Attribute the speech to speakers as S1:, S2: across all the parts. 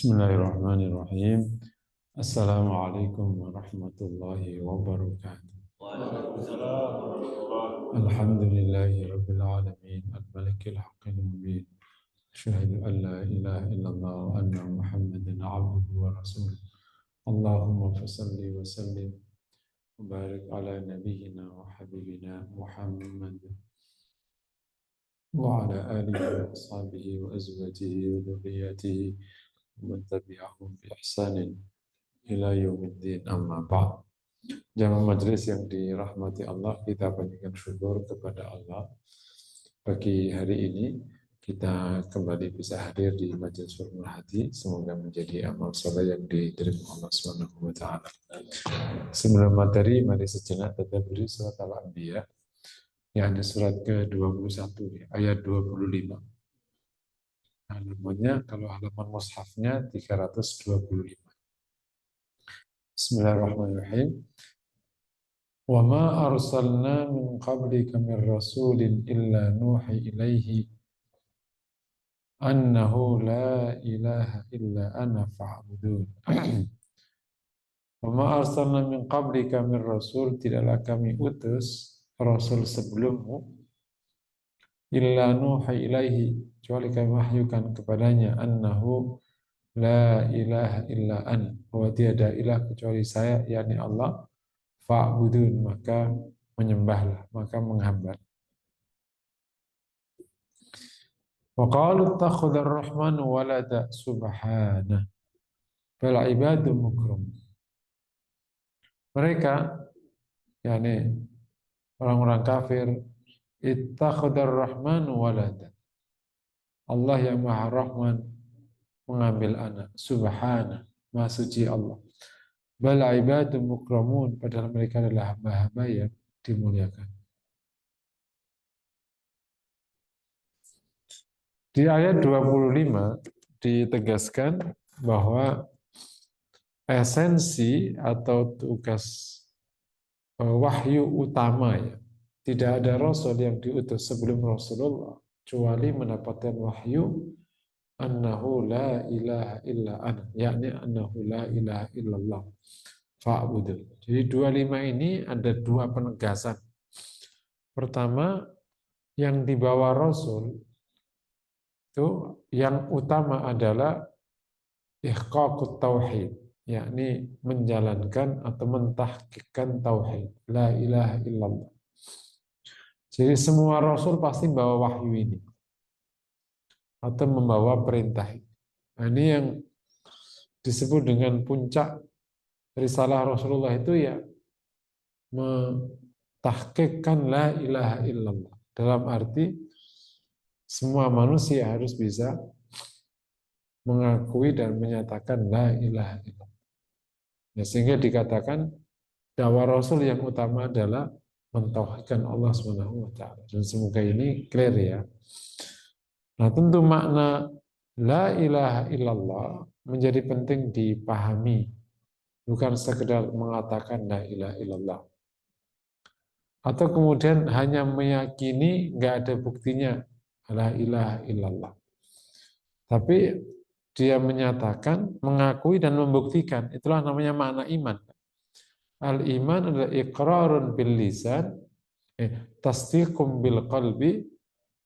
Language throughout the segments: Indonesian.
S1: Bismillahirrahmanirrahim. Assalamualaikum warahmatullahi wabarakatuh. Alhamdulillahi rabbil alamin. Al-malikil haqqil mubin. Asyhadu an la ilaha illallah wa anna Muhammadan abduhu wa rasuluh. Allahumma fasalli wa sallim wa barik ala nabiyyina wa habibina Muhammad wa ala alihi wa ashabihi wa azwajihi wa dhurriyyatihi wa man tabi'ahum bi ihsanin ila yaumiddin, amma ba'd. Jamaah majelis yang dirahmati Allah, kita panjatkan syukur kepada Allah. Pagi hari ini kita kembali bisa hadir di majelis Nurul Hadi. Semoga menjadi amal soleh yang diterima Allah Subhanahu wa taala. Sebelum materi, mari sejenak tadabburi surat Al-Anbiya, yang ada surat ke-21 ayat 25. Halamannya, kalau halaman mushafnya 325. Bismillahirrahmanirrahim. Wa ma arsalna min qablika min rasulin illa nuhi ilaihi annahu la ilaha illa ana fa'budun. Wa ma arsalna min qablika min rasul, tidaklah kami utus rasul sebelummu, illa nuhi ilaihi, kecuali kami wahyukan kepadanya, annahu la ilaha illa an, bahwa tiada ilah kecuali saya, yakni Allah, fa'budun, maka menyembahlah, maka menghamba. Wa qalu ittakhadha ar-rahmanu walada subhanahu bal ibadu mukram. Mereka, yakni orang-orang kafir, ittakhadha ar-rahmanu walada, Allah yang Maha Rahman mengambil anak, subhanahu, Maha suci Allah. Bal ibadu mukramun, padahal mereka adalah hamba-hamba yang dimuliakan. Di ayat 25 ditegaskan bahwa esensi atau tugas wahyu utama, ya, tidak ada rasul yang diutus sebelum Rasulullah kecuali mendapatkan wahyu annahu la ilaha illa ana, yakni annahu la ilaha illallah fa'budu. Jadi 25 ini ada dua penegasan. Pertama, yang dibawa Rasul itu yang utama adalah ihqaqut tauhid, yakni menjalankan atau mentahqiqkan tauhid, la ilaha illallah. Jadi semua Rasul pasti bawa wahyu ini atau membawa perintah. Nah, ini yang disebut dengan puncak risalah Rasulullah, itu ya mentahqiqkan la ilaha illallah, dalam arti semua manusia harus bisa mengakui dan menyatakan la ilaha illallah. Ya, sehingga dikatakan dakwah Rasul yang utama adalah mentauhidkan Allah Subhanahu wa taala. Dan semoga ini clear, ya. Nah, tentu makna la ilaha illallah menjadi penting dipahami, bukan sekedar mengatakan la ilaha illallah atau kemudian hanya meyakini nggak ada buktinya la ilaha illallah, tapi dia menyatakan, mengakui dan membuktikan. Itulah namanya makna iman. Al-iman adalah iqrarun bil lisan, tasdiqum bil qalbi,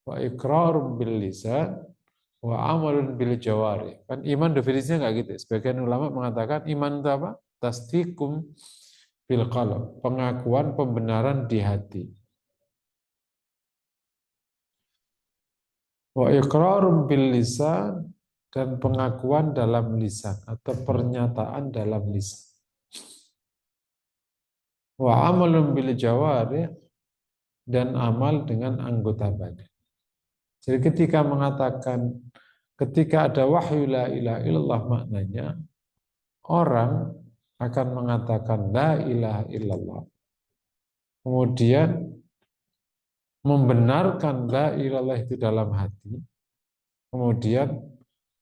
S1: wa iqrarun bil lisan, wa amalun bil jawari. Kan iman definisinya nggak gitu. Sebagian ulama mengatakan iman itu apa? Tasdiqum bil qalb, pengakuan, pembenaran di hati. Wa iqrarum bil lisan, dan pengakuan dalam lisan atau pernyataan dalam lisan. Wa amalun bil jawari, dan amal dengan anggota badan. Jadi ketika ada wahyu la ilaha illallah, maknanya orang akan mengatakan la ilaha illallah, kemudian membenarkan la ilaha illallah itu dalam hati, kemudian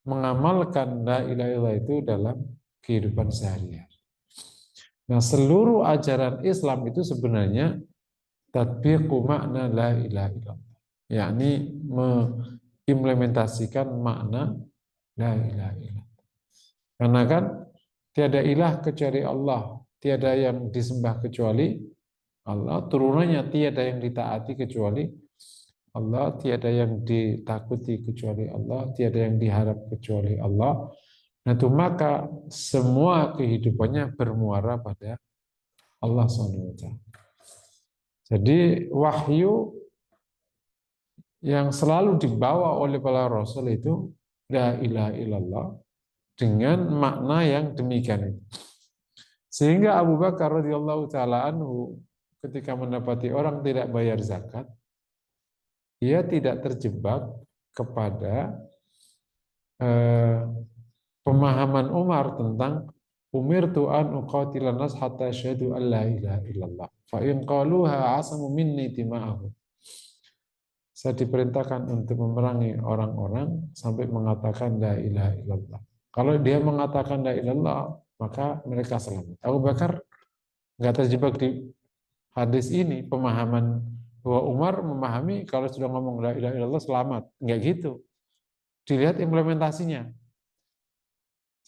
S1: mengamalkan la ilaha illallah itu dalam kehidupan sehari-hari. Nah, seluruh ajaran Islam itu sebenarnya tatbiqu makna la ilaha illallah, yakni mengimplementasikan makna la ilaha illallah. Karena kan tiada ilah kecuali Allah, tiada yang disembah kecuali Allah, turunannya tiada yang ditaati kecuali Allah, tiada yang ditakuti kecuali Allah, tiada yang diharap kecuali Allah. Nah, itu maka semua kehidupannya bermuara pada Allah SWT. Jadi wahyu yang selalu dibawa oleh para rasul itu la ilaha illallah dengan makna yang demikian itu. Sehingga Abu Bakar radhiyallahu taala anhu ketika mendapati orang tidak bayar zakat, dia tidak terjebak kepada eh, pemahaman Umar tentang umirtu an uqatilan nas hatta asyhadu an la ilaha illallah fa in qaluha asamu minni tima'ahum. Saya diperintahkan untuk memerangi orang-orang sampai mengatakan la ilaha illallah. Kalau dia mengatakan la ilaha illallah, maka mereka selamat. Abu Bakar nggak terjebak di hadis ini, pemahaman bahwa Umar memahami kalau sudah ngomong la ilaha illallah selamat. Nggak gitu. Dilihat implementasinya.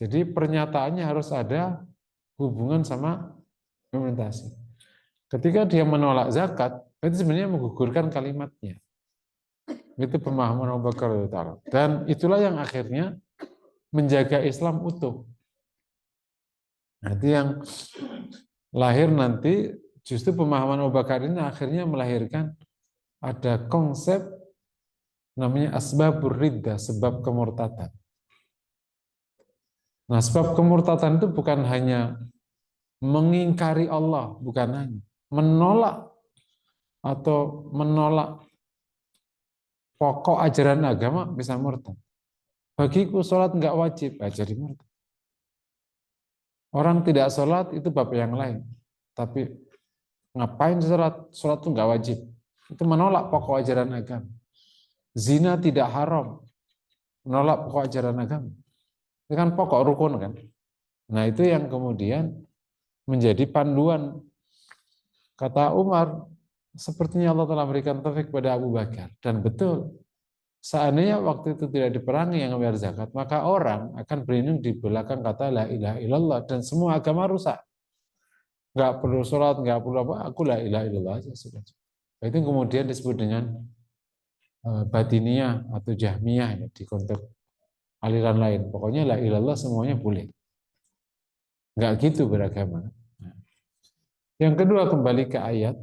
S1: Jadi pernyataannya harus ada hubungan sama implementasi. Ketika dia menolak zakat, itu sebenarnya menggugurkan kalimatnya. Itu pemahaman Abu Bakar radhiyallahu. Dan itulah yang akhirnya menjaga Islam utuh. Nanti yang lahir nanti justru pemahaman Abu Bakar ini akhirnya melahirkan ada konsep namanya asbabur riddah, sebab kemurtadan. Nah, sebab kemurtadan itu bukan hanya mengingkari Allah, bukan hanya menolak atau menolak pokok ajaran agama bisa murtad. Bagiku sholat nggak wajib, jadi murtad. Orang tidak sholat itu bab yang lain. Tapi ngapain sholat? Sholat itu nggak wajib. Itu menolak pokok ajaran agama. Zina tidak haram. Menolak pokok ajaran agama. Itu kan pokok rukun kan. Nah itu yang kemudian menjadi panduan. Kata Umar, sepertinya Allah telah berikan taufik kepada Abu Bakar. Dan betul, seandainya waktu itu tidak diperangi yang membayar zakat, maka orang akan berlindung di belakang kata la ilaha illallah dan semua agama rusak. Nggak perlu sholat, nggak perlu apa, aku la ilaha illallah aja sudah. Itu kemudian disebut dengan batiniyah atau jahmiyah ya, di konteks aliran lain. Pokoknya la ilallah semuanya boleh. Nggak gitu beragama. Nah, yang kedua kembali ke ayat.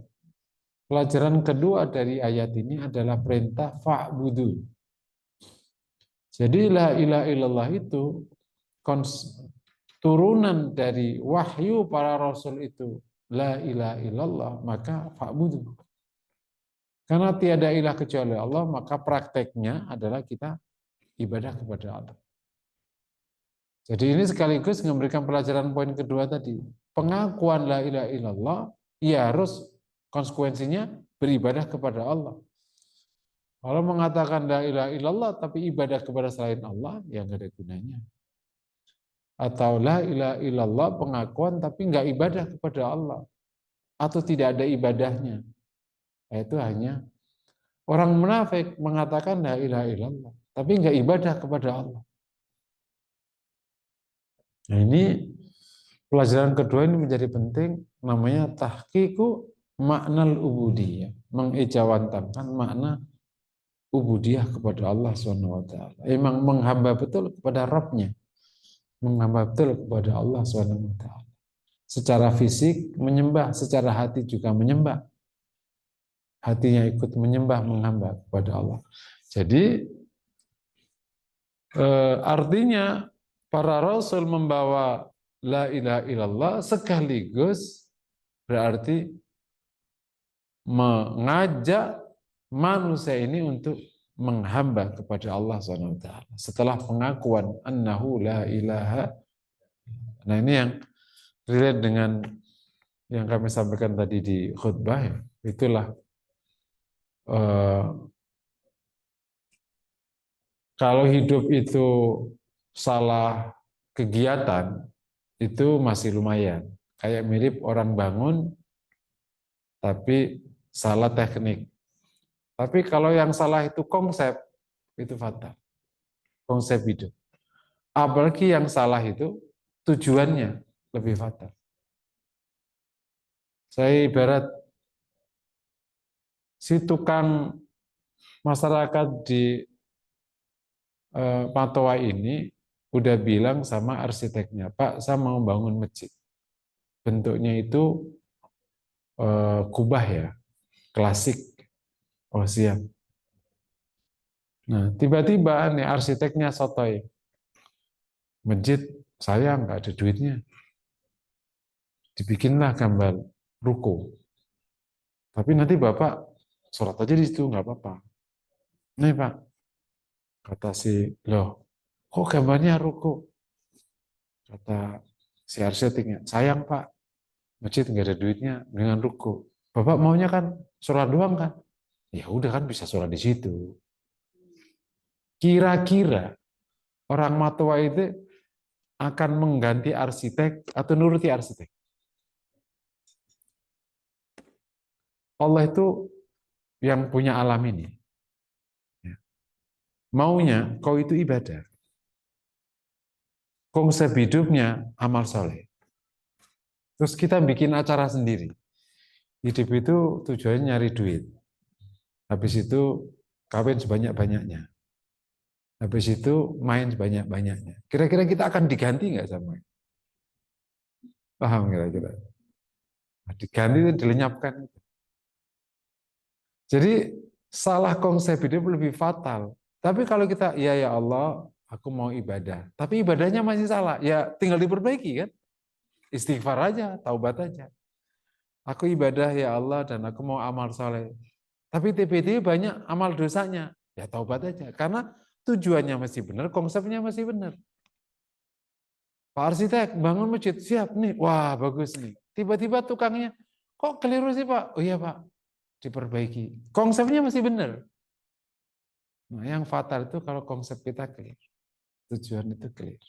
S1: Pelajaran kedua dari ayat ini adalah perintah fa'budu. Jadi la ilaha illallah itu turunan dari wahyu para rasul itu la ilaha illallah, maka fa'budu. Karena tiada ilah kecuali Allah, maka prakteknya adalah kita ibadah kepada Allah. Jadi ini sekaligus memberikan pelajaran poin kedua tadi. Pengakuan la ilaha illallah, ya harus konsekuensinya beribadah kepada Allah. Kalau mengatakan la ilaha illallah tapi ibadah kepada selain Allah, ya nggak ada gunanya. Atau la ilaha illallah pengakuan tapi nggak ibadah kepada Allah. Atau tidak ada ibadahnya. Itu hanya orang munafik mengatakan la ilaha illallah tapi nggak ibadah kepada Allah. Nah ini pelajaran kedua ini menjadi penting, namanya tahqiqu maknal ubudiyah, mengejawantahkan makna ubudiyah kepada Allah SWT. Emang menghamba betul kepada Rabbnya, menghamba betul kepada Allah SWT. Secara fisik menyembah, secara hati juga menyembah. Hatinya ikut menyembah, menghamba kepada Allah. Jadi artinya para rasul membawa la ilaha illallah sekaligus berarti mengajak manusia ini untuk menghamba kepada Allah SWT. Setelah pengakuan annahu la ilaha. Nah ini yang relate dengan yang kami sampaikan tadi di khutbah ya. Itulah kalau hidup itu salah kegiatan itu masih lumayan. Kayak mirip orang bangun tapi salah teknik. Tapi kalau yang salah itu konsep, itu fatal. Konsep hidup. Apalagi yang salah itu tujuannya lebih fatal. Saya ibarat si tukang masyarakat di Patoa ini udah bilang sama arsiteknya, Pak, saya mau bangun masjid. Bentuknya itu kubah ya, klasik. Oh siap. Nah, tiba-tiba nih arsiteknya sotoy. Masjid saya nggak ada duitnya. Dibikinlah gambar ruko. Tapi nanti Bapak sholat aja di situ, nggak apa-apa. Nih Pak, kata si, loh, kok gambarnya ruko? Kata si arsiteknya, sayang Pak, masjid nggak ada duitnya dengan ruko. Bapak maunya kan sholat doang kan? Ya udah kan bisa sholat di situ. Kira-kira orang Matua itu akan mengganti arsitek atau nuruti arsitek? Allah itu yang punya alam ini. Ya. Maunya kau itu ibadah. Konsep hidupnya amal soleh. Terus kita bikin acara sendiri. Hidup itu tujuannya nyari duit. Habis itu kawin sebanyak-banyaknya. Habis itu main sebanyak-banyaknya. Kira-kira kita akan diganti nggak sama? Paham kira-kira? Nah, diganti itu dilenyapkan. Jadi salah konsep hidup lebih fatal. Tapi kalau kita, ya Allah, aku mau ibadah. Tapi ibadahnya masih salah. Ya tinggal diperbaiki kan. Istighfar aja, taubat aja. Aku ibadah ya Allah dan aku mau amal soleh. Tapi tiba-tiba banyak amal dosanya. Ya taubat aja. Karena tujuannya masih benar, konsepnya masih benar. Pak arsitek bangun masjid, siap nih. Wah bagus nih. Tiba-tiba tukangnya, kok keliru sih Pak? Oh iya Pak, diperbaiki. Konsepnya masih benar. Nah, yang fatal itu kalau konsep kita clear, tujuan itu clear.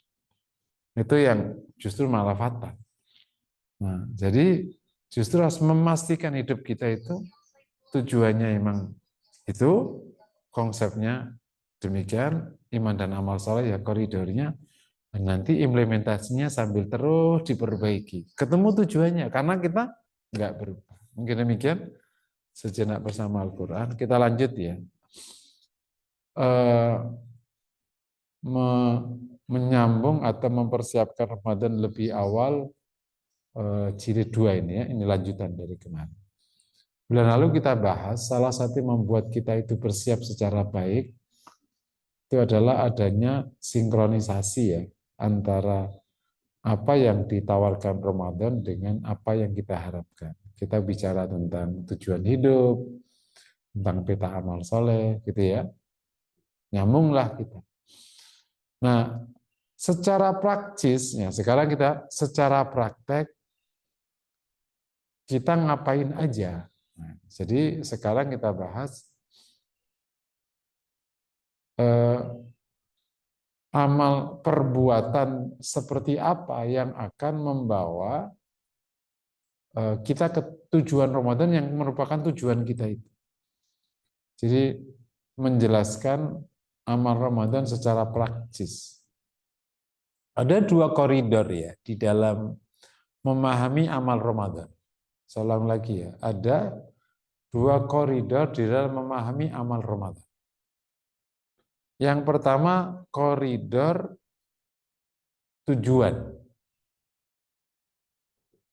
S1: Itu yang justru malah fatal. Nah, jadi justru harus memastikan hidup kita itu tujuannya emang itu, konsepnya demikian, iman dan amal soleh ya koridornya, dan nanti implementasinya sambil terus diperbaiki. Ketemu tujuannya, karena kita nggak berubah. Mungkin demikian, sejenak bersama Al-Quran. Kita lanjut ya. Menyambung atau mempersiapkan Ramadan lebih awal, jilid 2 ini ya, ini lanjutan dari kemarin. Bulan lalu kita bahas salah satu yang membuat kita itu bersiap secara baik itu adalah adanya sinkronisasi ya antara apa yang ditawarkan Ramadan dengan apa yang kita harapkan. Kita bicara tentang tujuan hidup, tentang peta amal soleh gitu ya, nyambunglah kita. Nah, secara praktis, ya sekarang kita secara praktek kita ngapain aja. Nah, jadi sekarang kita bahas amal perbuatan seperti apa yang akan membawa kita ke tujuan Ramadan yang merupakan tujuan kita itu. Jadi menjelaskan amal Ramadan secara praktis. Ada dua koridor ya di dalam memahami amal Ramadan. Saya ulang lagi ya, ada dua koridor di dalam memahami amal Ramadan. Yang pertama koridor tujuan.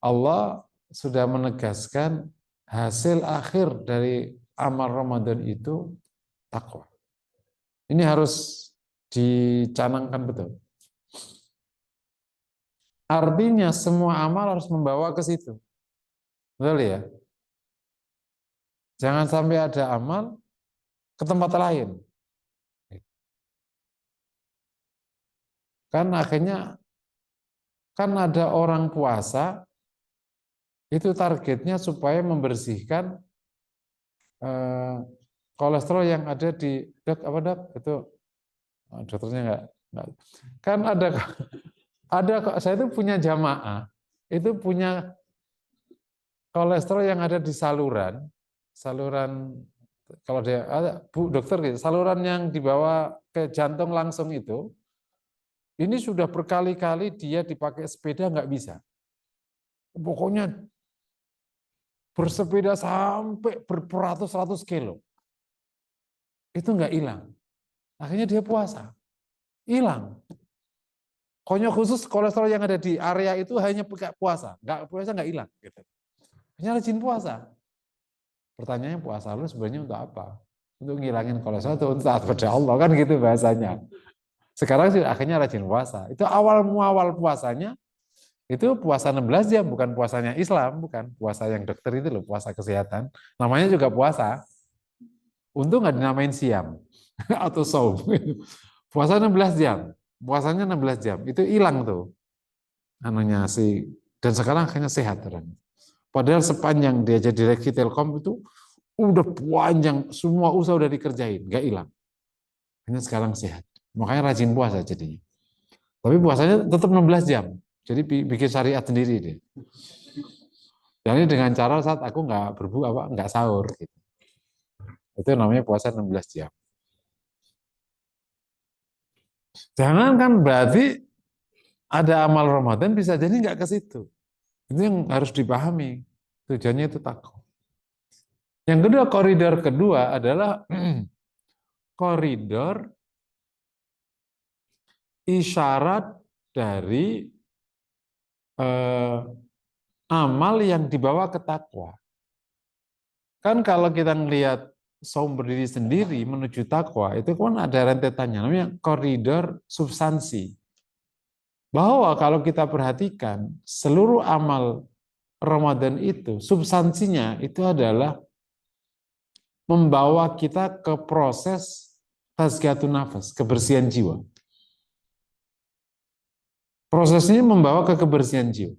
S1: Allah sudah menegaskan hasil akhir dari amal Ramadan itu takwa. Ini harus dicanangkan betul. Artinya semua amal harus membawa ke situ. Betul ya? Jangan sampai ada amal ke tempat lain. Kan akhirnya kan ada orang puasa itu targetnya supaya membersihkan eh, kolesterol yang ada di dok apa dok itu dokternya nggak kan ada saya itu punya jamaah itu punya kolesterol yang ada di saluran kalau dia ada bu dokter gitu saluran yang dibawa ke jantung langsung Ini sudah berkali-kali dia dipakai sepeda nggak bisa. Pokoknya bersepeda sampai beratus-ratus kilo. Itu nggak hilang. Akhirnya dia puasa. Hilang. Konyol khusus kolesterol yang ada di area itu hanya pakai puasa. Nggak hilang. Gitu. Hanya rajin puasa. Pertanyaannya puasa lu sebenarnya untuk apa? Untuk ngilangin kolesterol atau untuk taat pada Allah kan gitu bahasanya. Sekarang sih akhirnya rajin puasa. Itu awal muawal puasanya itu puasa 16 jam, bukan puasanya Islam, bukan puasa yang dokter itu loh, puasa kesehatan. Namanya juga puasa. Untung nggak dinamain siam atau saum. Puasa 16 jam. Puasanya 16 jam. Itu hilang tuh anunya si, dan sekarang akhirnya sehat orang. Padahal sepanjang dia jadi direksi Telkom itu udah panjang, semua usaha udah dikerjain, nggak hilang. Hanya sekarang sehat. Makanya rajin puasa jadinya. Tapi puasanya tetap 16 jam. Jadi bikin syariat sendiri deh. Jadi dengan cara saat aku nggak berbuka, nggak sahur. Gitu. Itu namanya puasa 16 jam. Jangan kan berarti ada amal Ramadan bisa jadi nggak ke situ. Itu yang harus dipahami. Tujuannya itu takwa. Yang kedua, koridor kedua adalah koridor isyarat dari amal yang dibawa ke takwa. Kan kalau kita ngelihat saum berdiri sendiri menuju takwa, itu kan ada rentetannya, namanya koridor substansi. Bahwa kalau kita perhatikan, seluruh amal Ramadan itu, substansinya itu adalah membawa kita ke proses tazkiyatun nafas, kebersihan jiwa. Prosesnya membawa ke kebersihan jiwa.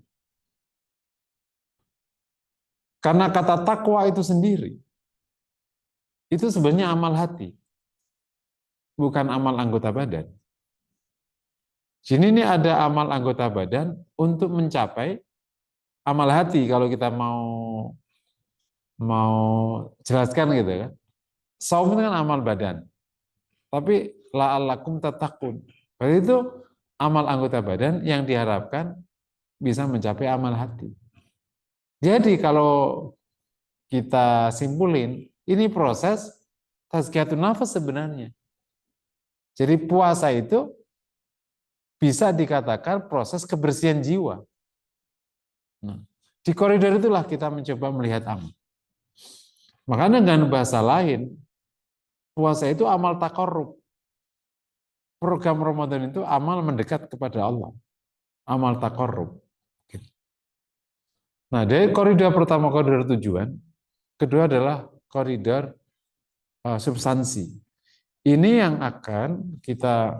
S1: Karena kata takwa itu sendiri, itu sebenarnya amal hati, bukan amal anggota badan. Sini ini ada amal anggota badan untuk mencapai amal hati kalau kita mau jelaskan gitu kan. Saum itu kan amal badan. Tapi la'allakum tattaqun. Berarti itu amal anggota badan yang diharapkan bisa mencapai amal hati. Jadi kalau kita simpulin, ini proses tazkiyatun nafas sebenarnya. Jadi puasa itu bisa dikatakan proses kebersihan jiwa. Nah, di koridor itulah kita mencoba melihat amal. Makanya dengan bahasa lain, puasa itu amal takarrub. Program Ramadan itu amal mendekat kepada Allah. Amal takarrub. Nah, dari koridor pertama, koridor tujuan. Kedua adalah koridor substansi. Ini yang akan kita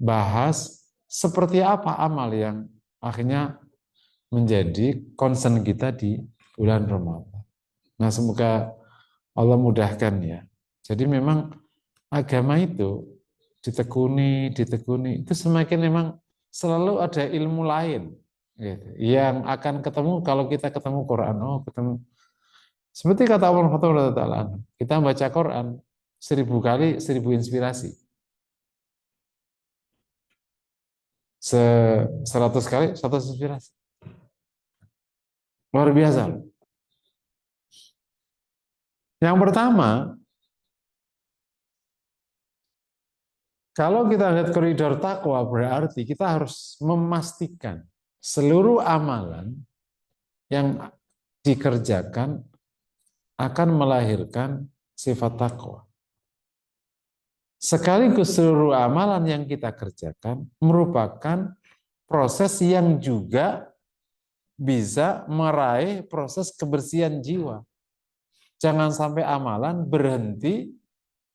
S1: bahas seperti apa amal yang akhirnya menjadi concern kita di bulan Ramadan. Nah, semoga Allah mudahkan ya. Jadi memang agama itu ditekuni, itu semakin memang selalu ada ilmu lain gitu, yang akan ketemu kalau kita ketemu Quran. Oh, ketemu. Seperti kata Allah Taala, kita baca Quran 1000 kali 1000 inspirasi. 100 kali 100 inspirasi. Luar biasa. Yang pertama, kalau kita lihat koridor takwa berarti kita harus memastikan seluruh amalan yang dikerjakan akan melahirkan sifat takwa. Sekaligus seluruh amalan yang kita kerjakan merupakan proses yang juga bisa meraih proses kebersihan jiwa. Jangan sampai amalan berhenti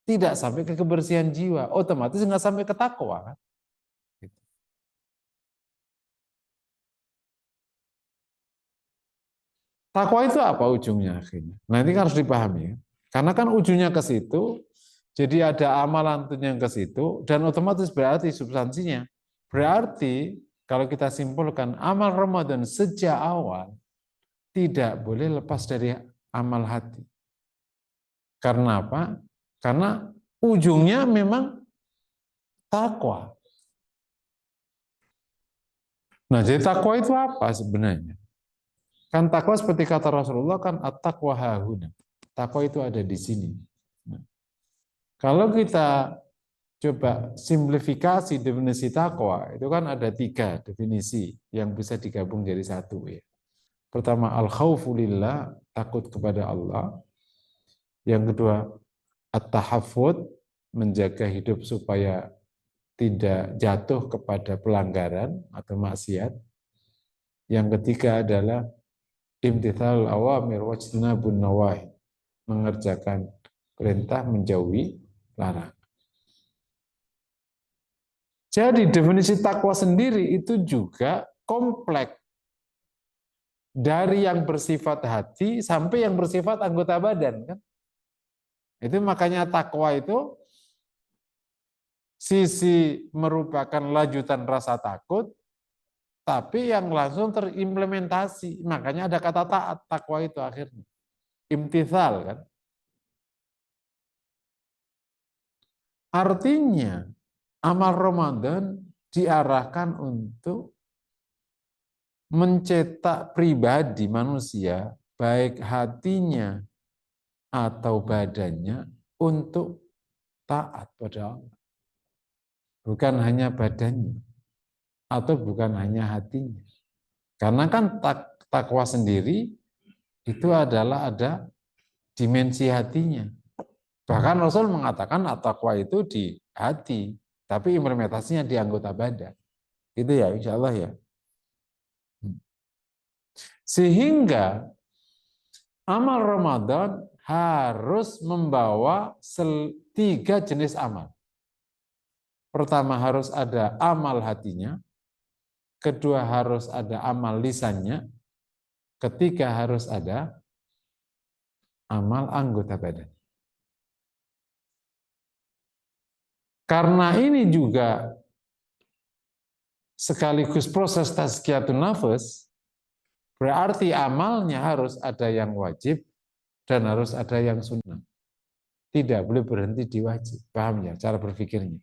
S1: tidak sampai ke kebersihan jiwa, otomatis nggak sampai ke takwa. Takwa itu apa ujungnya akhirnya? Nah ini harus dipahami. Karena kan ujungnya ke situ, jadi ada amalan yang ke situ, dan otomatis berarti substansinya. Berarti kalau kita simpulkan amal Ramadan sejak awal tidak boleh lepas dari amal hati. Karena apa? Karena ujungnya memang takwa. Nah, jadi takwa itu apa sebenarnya? Kan takwa seperti kata Rasulullah kan at-taqwa hahuna. Takwa itu ada di sini. Nah, kalau kita coba simplifikasi definisi takwa, itu kan ada 3 definisi yang bisa digabung jadi satu ya. Pertama, al-khaufu lillah, takut kepada Allah. Yang kedua, at-tahaffud, menjaga hidup supaya tidak jatuh kepada pelanggaran atau maksiat. Yang ketiga adalah imtithalul awamir wajtinabun nawahi, mengerjakan perintah, menjauhi larangan. Jadi definisi takwa sendiri itu juga kompleks, dari yang bersifat hati sampai yang bersifat anggota badan kan. Itu makanya takwa itu sisi merupakan lanjutan rasa takut, tapi yang langsung terimplementasi. Makanya ada kata taat, takwa itu akhirnya. Imtithal kan. Artinya amal Ramadan diarahkan untuk mencetak pribadi manusia, baik hatinya atau badannya, untuk taat pada Allah. Bukan hanya badannya, atau bukan hanya hatinya. Karena kan takwa sendiri itu adalah ada dimensi hatinya. Bahkan Rasul mengatakan takwa itu di hati, tapi implementasinya di anggota badan. Gitu ya, insya Allah ya. Sehingga amal Ramadan harus membawa 3 jenis amal. Pertama harus ada amal hatinya, kedua harus ada amal lisannya, ketiga harus ada amal anggota badan. Karena ini juga sekaligus proses tazkiyatun nafas, berarti amalnya harus ada yang wajib dan harus ada yang sunnah. Tidak boleh berhenti di wajib. Paham ya cara berpikirnya?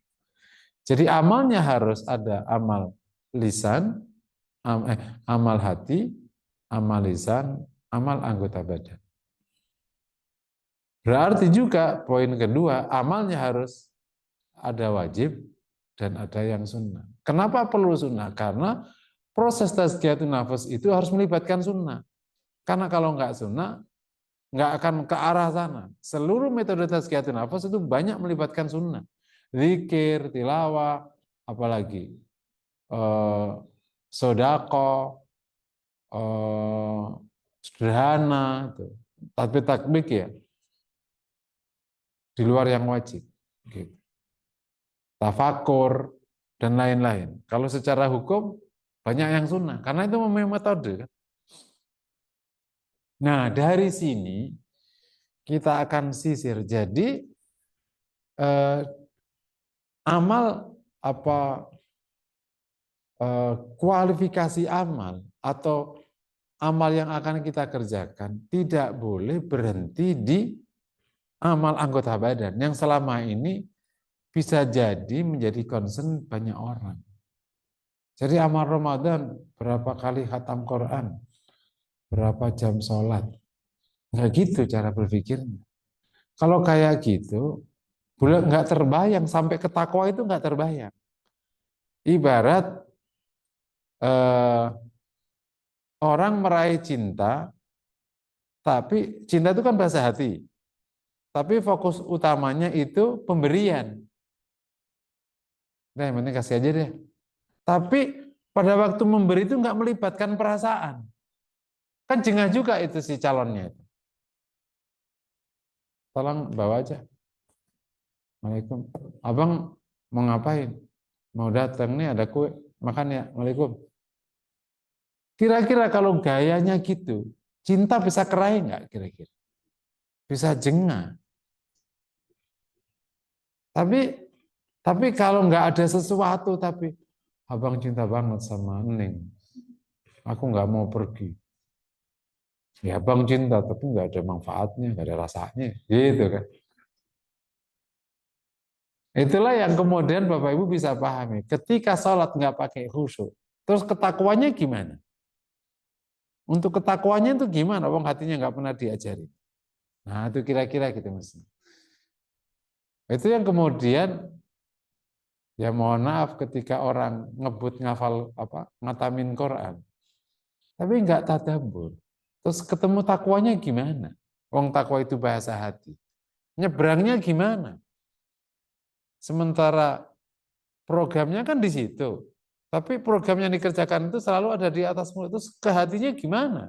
S1: Jadi amalnya harus ada amal lisan, amal hati, amal lisan, amal anggota badan. Berarti juga poin kedua, amalnya harus ada wajib dan ada yang sunnah. Kenapa perlu sunnah? Karena proses tazkiyatun nafas itu harus melibatkan sunnah. Karena kalau nggak sunnah, nggak akan ke arah sana. Seluruh metode tazkiyatun nafas itu banyak melibatkan sunnah. Zikir, tilawah, apalagi sodako, sederhana, takbir ya, di luar yang wajib. Gitu. Tafakur, dan lain-lain. Kalau secara hukum, banyak yang sunnah. Karena itu memang metode. Kan? Nah, dari sini, kita akan sisir. Jadi, amal kualifikasi amal atau amal yang akan kita kerjakan tidak boleh berhenti di amal anggota badan yang selama ini bisa jadi menjadi concern banyak orang. Jadi amal Ramadan berapa kali khatam Quran, berapa jam sholat, nggak gitu cara berpikirnya. Kalau kayak gitu, nggak terbayang sampai ke takwa itu nggak terbayang. Ibarat orang meraih cinta, tapi cinta itu kan bahasa hati. Tapi fokus utamanya itu pemberian. Nah, yang penting kasih aja deh. Tapi pada waktu memberi itu nggak melibatkan perasaan. Kan jengah juga itu si calonnya. Tolong bawa aja. Waalaikumsalam. Abang mau ngapain? Mau datang nih ada kue. Makan ya. Waalaikumsalam. Kira-kira kalau gayanya gitu, cinta bisa keraih nggak kira-kira? Bisa jengah. Tapi kalau nggak ada sesuatu, tapi abang cinta banget sama Neng, aku nggak mau pergi. Ya abang cinta, tapi nggak ada manfaatnya, nggak ada rasanya, gitu kan? Itulah yang kemudian Bapak Ibu bisa pahami. Ketika sholat nggak pakai khusyuk, terus ketakwanya gimana? Untuk ketakwanya itu gimana? Wong hatinya nggak pernah diajari. Nah itu kira-kira gitu mesti. Itu yang kemudian ya mohon maaf ketika orang ngebut ngafal apa ngatamin Quran, tapi nggak tadabbur. Terus ketemu takwanya gimana? Wong takwa itu bahasa hati. Nyebrangnya gimana? Sementara programnya kan di situ. Tapi program yang dikerjakan itu selalu ada di atas mulut. Terus ke hatinya gimana?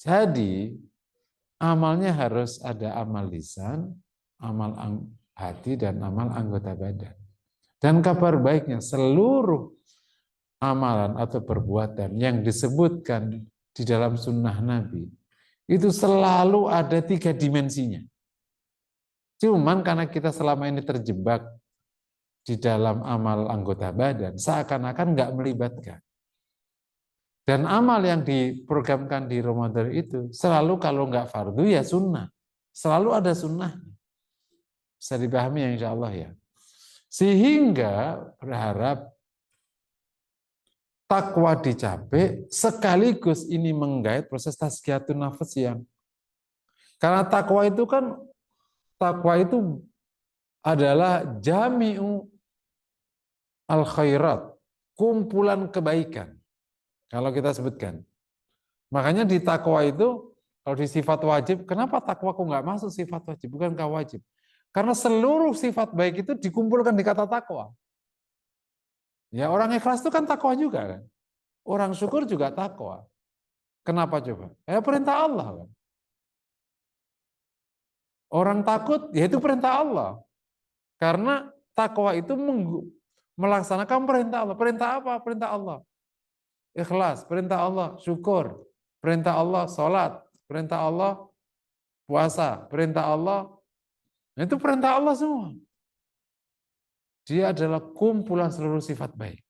S1: Jadi amalnya harus ada amal lisan, amal hati, dan amal anggota badan. Dan kabar baiknya seluruh amalan atau perbuatan yang disebutkan di dalam sunnah Nabi itu selalu ada 3 dimensinya. Cuman karena kita selama ini terjebak di dalam amal anggota badan, seakan-akan nggak melibatkan. Dan amal yang diprogramkan di Ramadan itu selalu kalau nggak fardu ya sunnah. Selalu ada sunnah. Bisa dipahami ya insya Allah ya. Sehingga berharap takwa dicapai sekaligus ini menggait proses tazkiyatun nafas yang karena takwa itu adalah jami'u al khairat, kumpulan kebaikan. Kalau kita sebutkan. Makanya di takwa itu kalau di sifat wajib, kenapa takwa kok nggak masuk sifat wajib? Bukankah wajib? Karena seluruh sifat baik itu dikumpulkan di kata takwa. Ya orang ikhlas itu kan takwa juga kan. Orang syukur juga takwa. Kenapa coba? Ya perintah Allah kan. Orang takut, ya itu perintah Allah. Karena takwa itu melaksanakan perintah Allah. Perintah apa? Perintah Allah. Ikhlas, perintah Allah, syukur. Perintah Allah, sholat. Perintah Allah, puasa. Perintah Allah, itu perintah Allah semua. Dia adalah kumpulan seluruh sifat baik.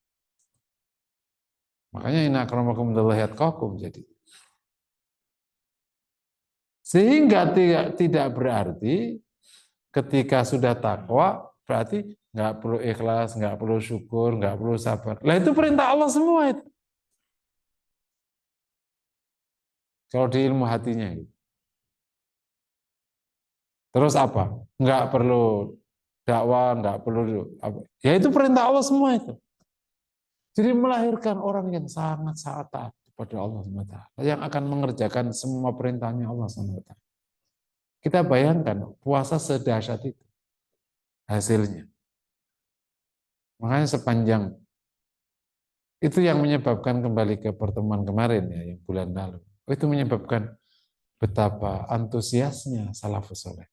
S1: Makanya inna akramakum indallahi atqakum jadi. Sehingga tidak berarti ketika sudah takwa berarti nggak perlu ikhlas, nggak perlu syukur, nggak perlu sabar. Lah itu perintah Allah semua itu. Kalau di ilmu hatinya gitu. Terus apa? Nggak perlu dakwah, nggak perlu apa. Ya itu perintah Allah semua itu. Jadi melahirkan orang yang sangat taat kepada Allah SWT, yang akan mengerjakan semua perintahnya Allah SWT. Kita bayangkan puasa sedahsyat itu hasilnya. Makanya sepanjang itu yang menyebabkan kembali ke pertemuan kemarin ya, yang bulan lalu. Itu menyebabkan betapa antusiasnya salafus soleh.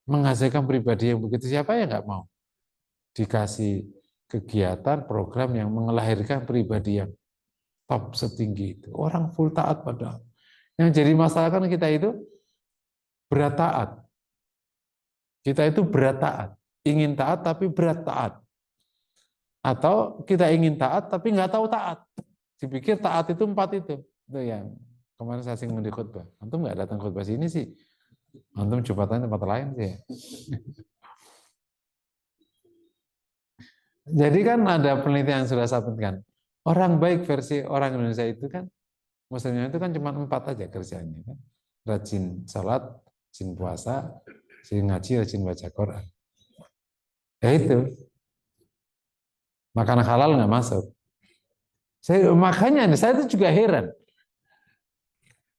S1: Menghasilkan pribadi yang begitu, siapa yang nggak mau dikasih kegiatan, program yang melahirkan pribadi yang top setinggi itu. Orang full taat pada. Yang jadi masalah kan kita itu berat taat. Kita itu berat taat. Ingin taat tapi berat taat. Atau kita ingin taat tapi nggak tahu taat. Dipikir taat itu 4 itu. Itu yang kemarin saya singgung di khutbah. Antum nggak datang khutbah sini sih. Antum jumpatannya tempat lain sih. Jadi kan ada penelitian yang sudah sampaikan. Orang baik versi orang Indonesia itu kan, Muslimnya itu kan cuma 4 aja kerjanya kan. Rajin salat, rajin puasa, rajin ngaji, rajin baca Quran. Ya itu, makan halal nggak masuk. Makanya saya itu juga heran.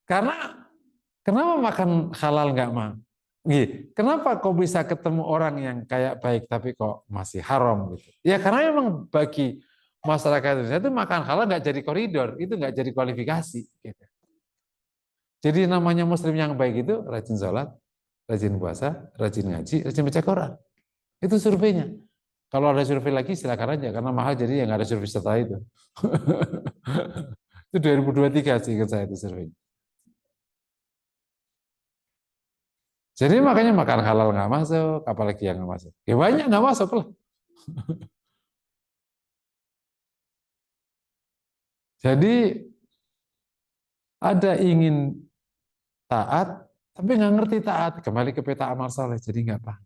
S1: Karena kenapa makan halal nggak mau? Kenapa kok bisa ketemu orang yang kayak baik tapi kok masih haram gitu? Ya karena memang bagi masyarakat Indonesia itu makan halal nggak jadi koridor, itu nggak jadi kualifikasi. Gitu. Jadi namanya Muslim yang baik itu rajin sholat, rajin puasa, rajin ngaji, rajin baca Quran. Itu surveinya. Kalau ada survei lagi silakan aja karena mahal jadi ya nggak ada survei setelah itu. Itu 2023 sih ingat saya itu survei. Jadi makanya makan halal nggak masuk, apalagi yang nggak masuk. Ya banyak nggak masuk lah. Jadi ada ingin taat, tapi nggak ngerti taat. Kembali ke peta amal soleh, jadi nggak paham.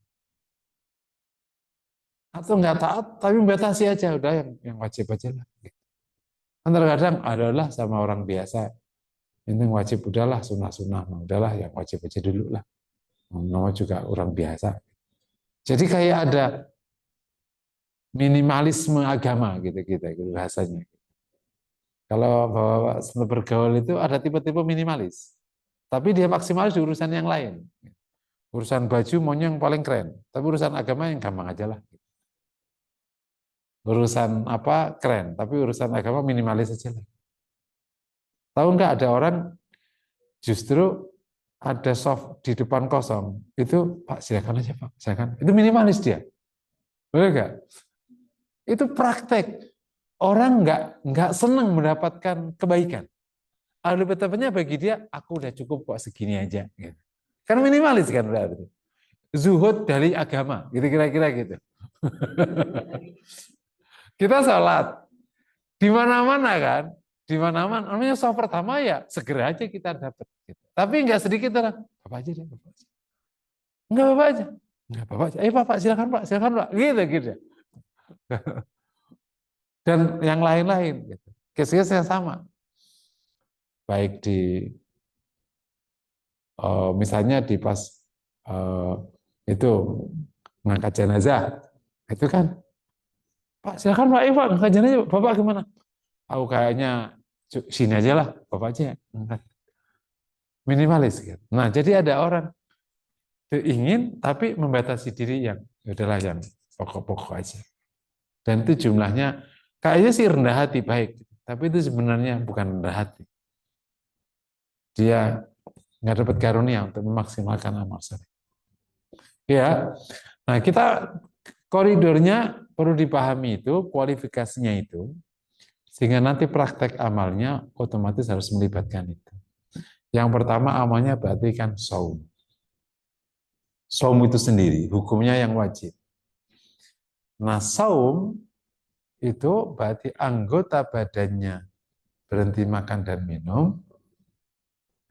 S1: atau nggak taat tapi membatasi aja, udah yang wajib aja lah. Kan terkadang adalah sama orang biasa, ini wajib udahlah, sunnah-sunnah, udahlah yang wajib aja dulu lah. Nama juga orang biasa. Jadi kayak ada minimalisme agama gitu bahasanya. Kalau bapak bergaul itu ada tipe-tipe minimalis, tapi dia maksimalis di urusan yang lain. Urusan baju maunya yang paling keren, tapi urusan agama yang gampang aja lah. Urusan apa keren, tapi urusan agama minimalis aja lah. Tahu nggak ada orang justru ada soft di depan kosong, itu Pak silakan aja Pak, silakan. Itu minimalis dia, boleh nggak? Itu praktek. Orang nggak senang mendapatkan kebaikan. Ahli betapanya bagi dia, aku udah cukup kok segini aja. Gitu. Kan minimalis kan berarti. Zuhud dari agama, gitu kira-kira gitu. Kita sholat di mana-mana kan, di mana-mana. Namanya sholat pertama ya segera aja kita dapat. Gitu. Tapi nggak sedikit orang, bapak aja deh, bapak aja. Enggak bapak aja, enggak bapak aja. Bapak silakan pak, gitu. Dan yang lain-lain. Gitu. Case-case yang sama. Baik di misalnya di pas itu ngangkat jenazah, itu kan Pak silakan Pak, Pak ngangkat jenazah, Bapak gimana? Aku kayaknya sini aja lah, Bapak aja ngangkat. Minimalis gitu. Nah jadi ada orang ingin tapi membatasi diri yang udahlah yang pokok-pokok aja. Dan itu jumlahnya kayaknya sih rendah hati baik, tapi itu sebenarnya bukan rendah hati. Dia nggak dapat karunia untuk memaksimalkan amal soleh. Ya, nah kita koridornya perlu dipahami itu, kualifikasinya itu, sehingga nanti praktek amalnya otomatis harus melibatkan itu. Yang pertama amalnya berarti kan saum. Saum itu sendiri, hukumnya yang wajib. Nah saum itu berarti anggota badannya berhenti makan dan minum,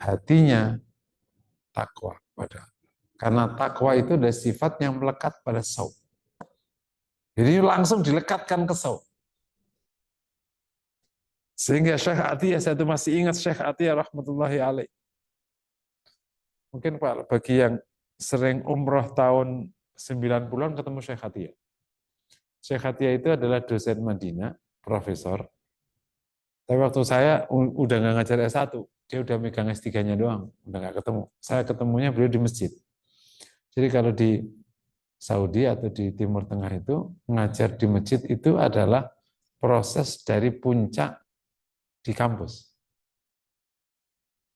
S1: hatinya takwa pada. Karena takwa itu ada sifat yang melekat pada saum. Jadi langsung dilekatkan ke saum. Sehingga Syekh Atiyah, saya masih ingat Syekh Atiyah rahmatullahi alaih. Mungkin Pak, bagi yang sering umroh tahun 90-an ketemu Syekh Atiyah. Syekh Atiyah itu adalah dosen Madinah, profesor. Tapi waktu saya udah nggak ngajar S1, dia udah megang S3-nya doang, udah nggak ketemu. Saya ketemunya beliau di masjid. Jadi kalau di Saudi atau di Timur Tengah itu, ngajar di masjid itu adalah proses dari puncak di kampus.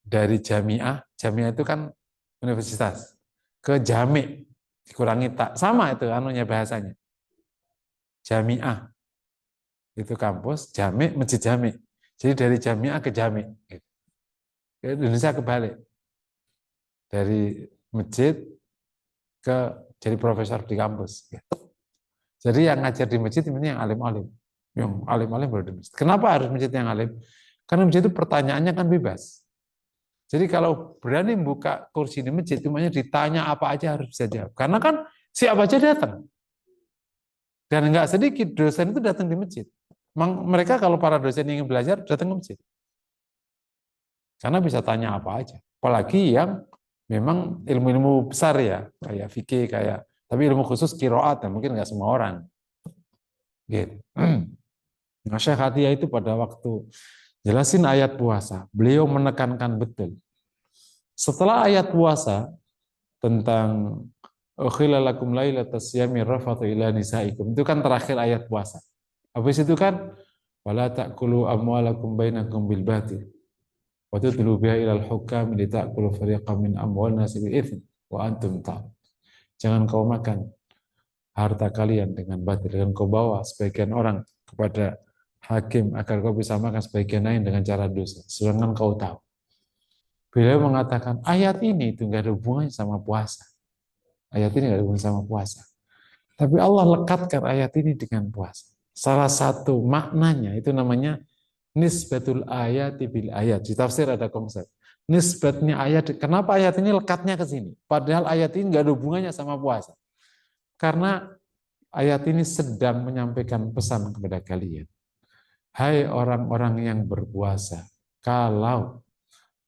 S1: Dari jamiah itu kan universitas, ke jami, dikurangi tak, sama itu anunya bahasanya. Jamiah, itu kampus, jami, masjid jami. Jadi dari jamiah ke jami. Gitu. Indonesia kebalik. Dari masjid ke jadi profesor di kampus. Gitu. Jadi yang ngajar di masjid ini yang alim-alim. Yang alim-alim baru di masjid. Kenapa harus masjid yang alim? Karena masjid itu pertanyaannya kan bebas. Jadi kalau berani buka kursi di masjid, semuanya ditanya apa aja harus bisa jawab. Karena kan siapa aja datang. Dan nggak sedikit dosen itu datang di masjid. Mereka kalau para dosen ingin belajar, datang ke masjid. Karena bisa tanya apa aja. Apalagi yang memang ilmu-ilmu besar ya, kayak fikih, kayak tapi ilmu khusus qiraat, mungkin nggak semua orang. Gitu. Nah, Syekh Atiyah itu pada waktu jelasin ayat puasa, beliau menekankan betul. Setelah ayat puasa tentang khilalakum lailatas siyami rafatu ila nisaikum, itu kan terakhir ayat puasa. Habis itu kan wala ta'kulu amwalakum bainakum bil batil wa tudlu biha ilal hukam li ta'kulu fariqam min amwal nasi bil itsm wa antum ta'lam. Jangan kau makan harta kalian dengan batil, dan kau bawa sebagian orang kepada hakim agar kau bisa makan sebagian lain dengan cara dosa, sedangkan kau tahu. Beliau mengatakan ayat ini itu nggak ada hubungannya sama puasa. Ayat ini nggak ada hubungannya sama puasa. Tapi Allah lekatkan ayat ini dengan puasa. Salah satu maknanya itu namanya nisbatul ayat bil ayat. Di tafsir ada konsep. Nisbatnya ayat. Kenapa ayat ini lekatnya ke sini? Padahal ayat ini nggak ada hubungannya sama puasa. Karena Ayat ini sedang menyampaikan pesan kepada kalian. Hai orang-orang yang berpuasa, kalau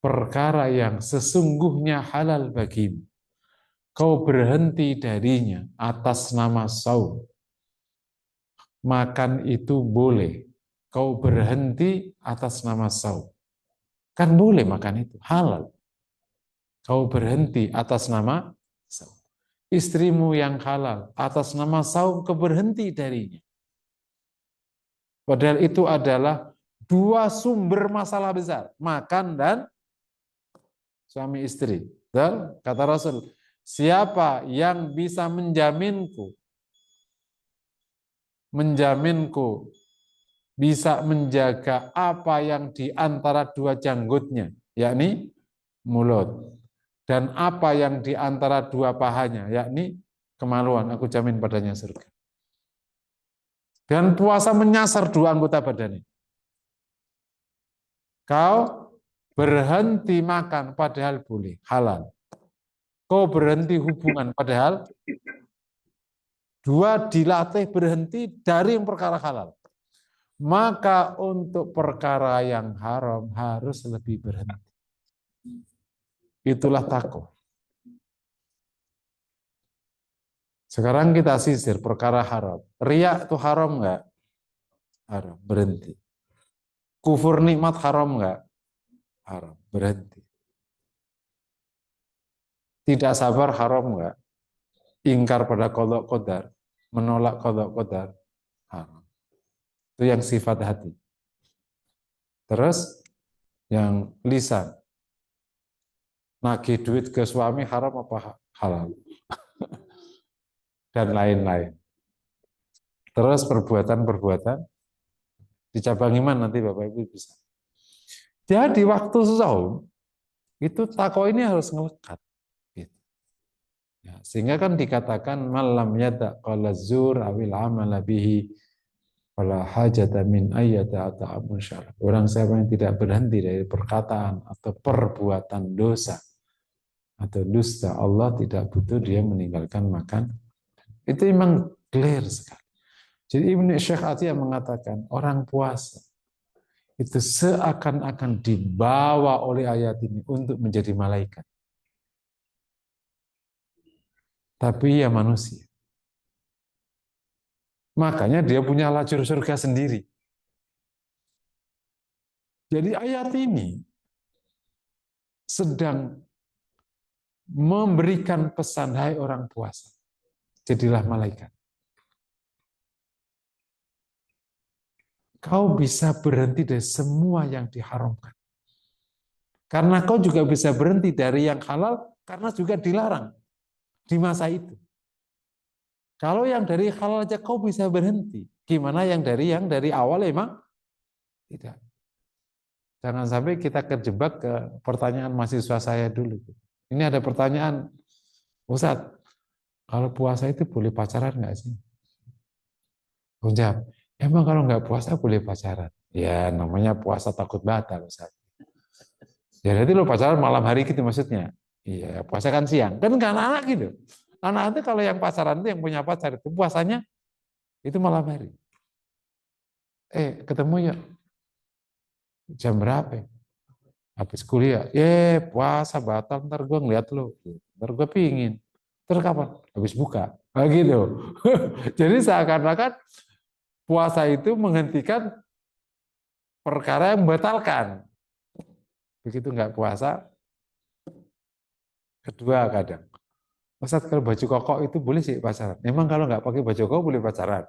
S1: perkara yang sesungguhnya halal bagimu, kau berhenti darinya atas nama saum, makan itu boleh. Kau berhenti atas nama saum. Kan boleh makan itu, halal. Kau berhenti atas nama saum. Istrimu yang halal, atas nama saum kau berhenti darinya. Padahal itu adalah dua sumber masalah besar, makan dan suami istri. Dan kata Rasul, siapa yang bisa menjaminku bisa menjaga apa yang di antara dua janggutnya, yakni mulut, dan apa yang di antara dua pahanya, yakni kemaluan, aku jamin padanya surga. Dan puasa menyasar dua anggota badannya. Kau berhenti makan padahal boleh, halal. Kau berhenti hubungan padahal dua dilatih berhenti dari yang perkara halal. Maka untuk perkara yang haram harus lebih berhenti. Itulah takwa. Sekarang kita sisir perkara haram. Riya itu haram enggak? Haram, berhenti. Kufur nikmat haram enggak? Haram, berhenti. Tidak sabar haram enggak? Ingkar pada qadha qadar, menolak qadha qadar, haram. Itu yang sifat hati. Terus yang lisan, nagih duit ke suami haram apa halal? Dan lain-lain. Terus perbuatan-perbuatan di cabang iman nanti Bapak Ibu bisa. Jadi waktu saum itu takwa ini harus ngelekat. Gitu. Ya, sehingga kan dikatakan malam yada qala zur awil amala bihi wala hajata min ayyata ta'amun syarah. Orang siapa yang tidak berhenti dari perkataan atau perbuatan dosa atau dusta, Allah tidak butuh dia meninggalkan makan. Itu memang clear sekali. Jadi Ibnu Syekh Atiyah mengatakan orang puasa itu seakan-akan dibawa oleh ayat ini untuk menjadi malaikat. Tapi ya manusia. Makanya dia punya lajur surga sendiri. Jadi ayat ini sedang memberikan pesan, hai orang puasa, jadilah malaikat. Kau bisa berhenti dari semua yang diharamkan. Karena kau juga bisa berhenti dari yang halal, karena juga dilarang di masa itu. Kalau yang dari halal aja kau bisa berhenti, gimana yang dari awal emang tidak. Jangan sampai kita terjebak ke pertanyaan mahasiswa saya dulu. Ini ada pertanyaan, Ustadz, kalau puasa itu boleh pacaran nggak sih? Jawab, emang kalau nggak puasa boleh pacaran? Ya namanya puasa takut batal, Ustadz. Ya nanti lo pacaran malam hari gitu maksudnya. Iya, puasa kan siang. Kan nggak anak-anak gitu. Anak itu kalau yang pacaran itu yang punya pacar itu puasanya itu malam hari. Ketemu ya jam berapa? Habis kuliah. Puasa batal ntar gue ngeliat lo. Ntar gue pingin. Terus kapan? Habis buka. Nah, gitu. Jadi seakan-akan puasa itu menghentikan perkara yang membatalkan. Begitu nggak puasa, kedua kadang. Ustaz kalau baju koko itu boleh sih pacaran. Emang kalau nggak pakai baju koko boleh pacaran?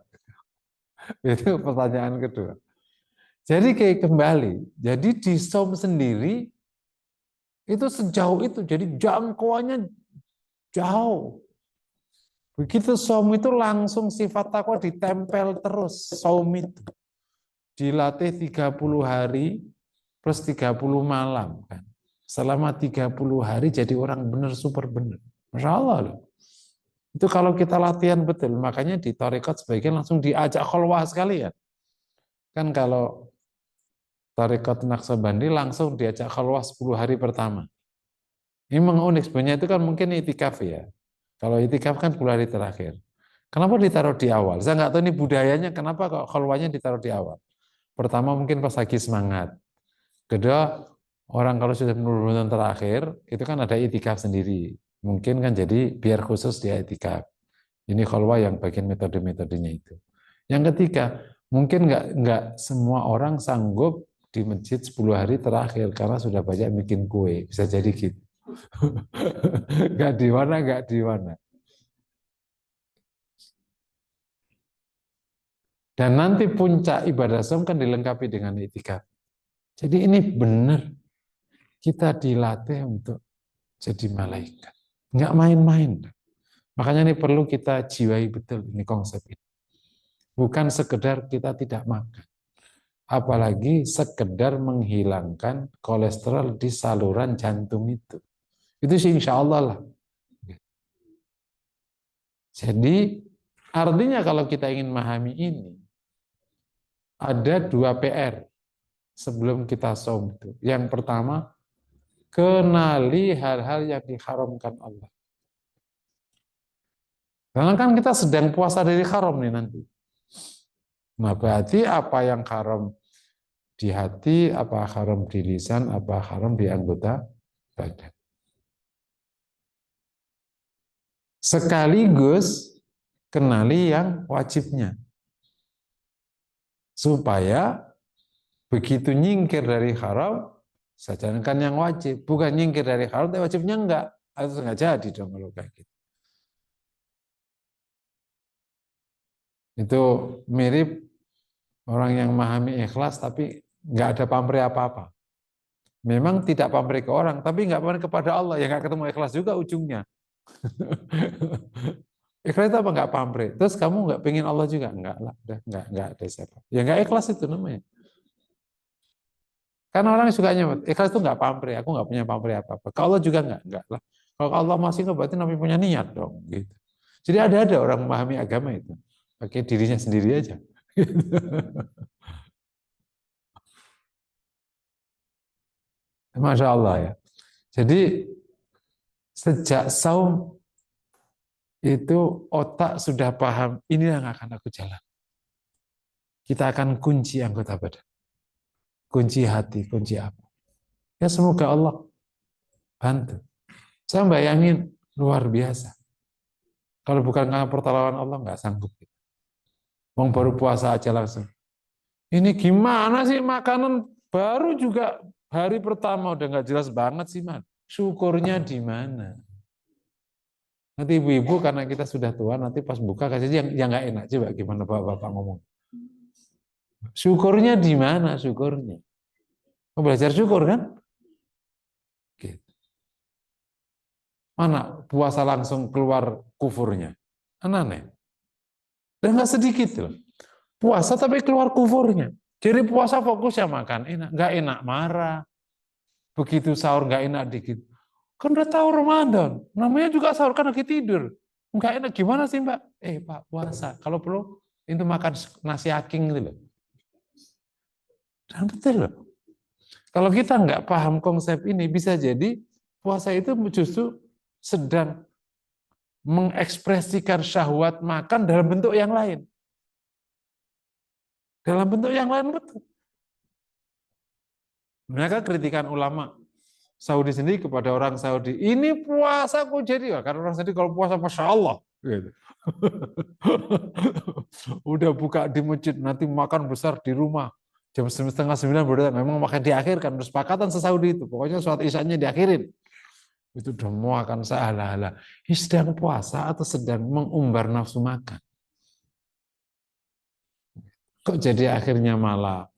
S1: Itu pertanyaan kedua. Jadi kayak kembali. Jadi di SOM sendiri itu sejauh itu. Jadi jangkauannya jauh. Begitu SOM itu langsung sifat takwa ditempel terus. SOM itu dilatih 30 hari plus 30 malam kan. Selama 30 hari jadi orang benar super benar. Masya Allah loh. Itu kalau kita latihan betul, makanya di tarekat sebagian langsung diajak khalwah sekalian. Kan kalau tarekat Naqsabandi langsung diajak khalwah 10 hari pertama. Ini memang unik, sebenarnya itu kan mungkin itikaf ya. Kalau itikaf kan 10 hari terakhir. Kenapa ditaruh di awal? Saya nggak tahu ini budayanya, kenapa kok khalwahnya ditaruh di awal. Pertama mungkin pas lagi semangat. Kedua, orang kalau sudah menurun terakhir, itu kan ada itikaf sendiri. Mungkin kan jadi biar khusus dia itikaf. Ini khalwah yang bagian metode-metodenya itu. Yang ketiga, mungkin nggak semua orang sanggup di masjid 10 hari terakhir karena sudah banyak bikin kue. Bisa jadi gitu. Nggak di mana, nggak di mana. Dan nanti puncak ibadah saum kan dilengkapi dengan itikaf. Jadi ini benar kita dilatih untuk jadi malaikat. Nggak main-main. Makanya ini perlu kita jiwai betul ini konsep ini. Bukan sekedar kita tidak makan. Apalagi sekedar menghilangkan kolesterol di saluran jantung itu. Itu sih insya Allah lah. Jadi artinya kalau kita ingin memahami ini, ada 2 PR sebelum kita saum itu. Yang pertama, kenali hal-hal yang diharamkan Allah. Karena kan kita sedang puasa dari haram nih nanti. Nah berarti apa yang haram di hati, apa haram di lisan, apa haram di anggota badan. Sekaligus kenali yang wajibnya. Supaya begitu nyingkir dari haram, saya jalankan yang wajib. Bukan nyingkir dari haram, tapi wajibnya enggak. Itu enggak jadi dong kalau kayak gitu. Itu mirip orang yang memahami ikhlas tapi enggak ada pamrih apa-apa. Memang tidak pamrih ke orang, tapi enggak pamrih kepada Allah. Ya enggak ketemu ikhlas juga ujungnya. Ikhlas itu apa? Enggak pamrih. Terus kamu enggak pengen Allah juga? Enggak lah, udah enggak ada siapa. Ya enggak ikhlas itu namanya. Karena orang suka nyebut, ikhlas itu enggak pamrih, aku enggak punya pamrih apa-apa. Kalau Allah juga enggak lah. Kalau Allah masih enggak berarti namanya punya niat dong. Gitu. Jadi ada orang memahami agama itu. Pakai dirinya sendiri aja. Masya Allah ya. Jadi sejak saum itu otak sudah paham, ini yang akan aku jalan. Kita akan kunci anggota badan. Kunci hati, kunci apa. Ya semoga Allah bantu. Saya bayangin luar biasa. Kalau bukan karena pertolongan Allah nggak sanggup. Mau baru puasa aja langsung. Ini gimana sih makanan baru juga hari pertama udah nggak jelas banget sih man. Syukurnya di mana? Nanti ibu-ibu karena kita sudah tua nanti pas buka kasih yang nggak enak coba gimana bapak-bapak ngomong. Syukurnya di mana syukurnya? Mau belajar syukur kan? Gitu. Mana puasa langsung keluar kufurnya? Aneh. Dan nggak sedikit loh. Puasa tapi keluar kufurnya. Jadi puasa fokus ya makan enak, nggak enak marah. Begitu sahur nggak enak dikit. Kan udah tahu Ramadan, namanya juga sahur kan lagi tidur. Nggak enak gimana sih Mbak? Pak puasa. Kalau perlu itu makan nasi aking gitu loh. Dan betul loh. Kalau kita nggak paham konsep ini bisa jadi puasa itu justru sedang mengekspresikan syahwat makan dalam bentuk yang lain. Dalam bentuk yang lain betul. Mereka kritikan ulama Saudi sendiri kepada orang Saudi. Ini puasa kok jadi? Karena orang Saudi kalau puasa Masya Allah. Gitu. Udah buka di masjid, nanti makan besar di rumah. Jam 8:30 baru memang makan diakhirkan. Kesepakatan se-Saudi itu. Pokoknya sholat isyanya diakhirin. Itu udah mau akan sehala-hala. Ini sedang puasa atau sedang mengumbar nafsu makan? Kok jadi akhirnya malah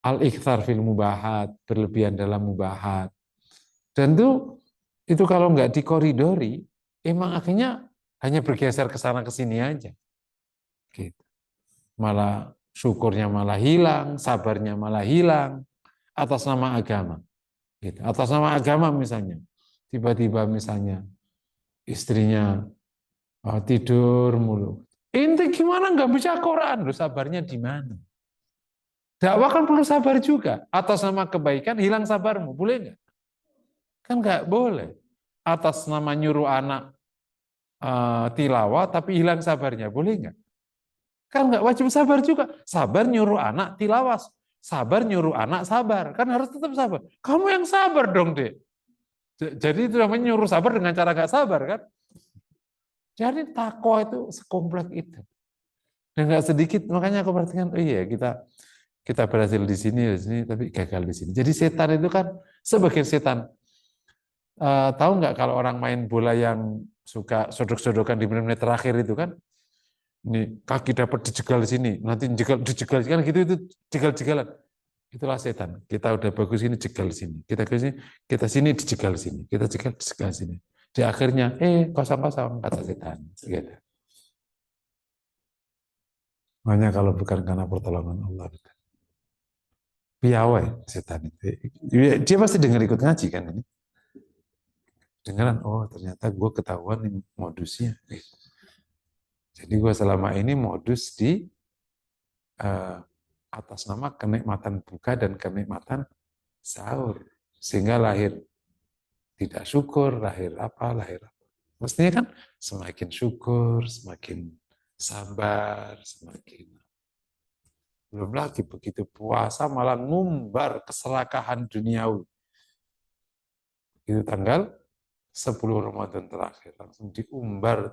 S1: al-ikhtar fil mubahat, berlebihan dalam mubahat. Dan itu kalau nggak dikoridori, emang akhirnya hanya bergeser ke sana ke sini aja. Gitu. Malah syukurnya malah hilang, sabarnya malah hilang atas nama agama. Gitu. Atas nama agama misalnya, tiba-tiba misalnya istrinya tidur mulu. Inti gimana nggak bisa Quran? Lu sabarnya di mana? Dakwah kan perlu sabar juga. Atas nama kebaikan hilang sabarmu, boleh nggak? Kan nggak boleh. Atas nama nyuruh anak tilawah tapi hilang sabarnya, boleh nggak? Kan nggak wajib sabar juga. Sabar nyuruh anak tilawas. Sabar nyuruh anak sabar. Kan harus tetap sabar. Kamu yang sabar dong, Dek. Jadi itu namanya nyuruh sabar dengan cara nggak sabar kan. Jadi takwa itu sekompleks itu. Dan nggak sedikit, makanya aku perhatikan, oh iya kita kita berhasil di sini, tapi gagal di sini. Jadi setan itu kan sebagai setan. Tahu nggak kalau orang main bola yang suka sodok-sodokan di menit-menit terakhir itu kan, ini kaki dapat dijegal di sini, nanti dijegal kan gitu itu jegal-jegalan. Itulah setan. Kita udah bagus ini jegal di sini, kita sini dijegal di sini, kita jegal dijegal di sini. Di akhirnya kosong-kosong kata setan. Gitu. Makanya kalau bukan karena pertolongan Allah, piawai setan itu. Dia pasti dengar ikut ngaji kan ini. Dengaran, oh ternyata gue ketahuan nih modusnya. Jadi gue selama ini modus di atas nama kenikmatan buka dan kenikmatan sahur. Sehingga lahir tidak syukur, lahir apa, lahir apa. Mestinya kan semakin syukur, semakin sabar, semakin. Belum lagi begitu puasa malah ngumbar keserakahan duniawi. Itu tanggal 10 Ramadan terakhir. Langsung diumbar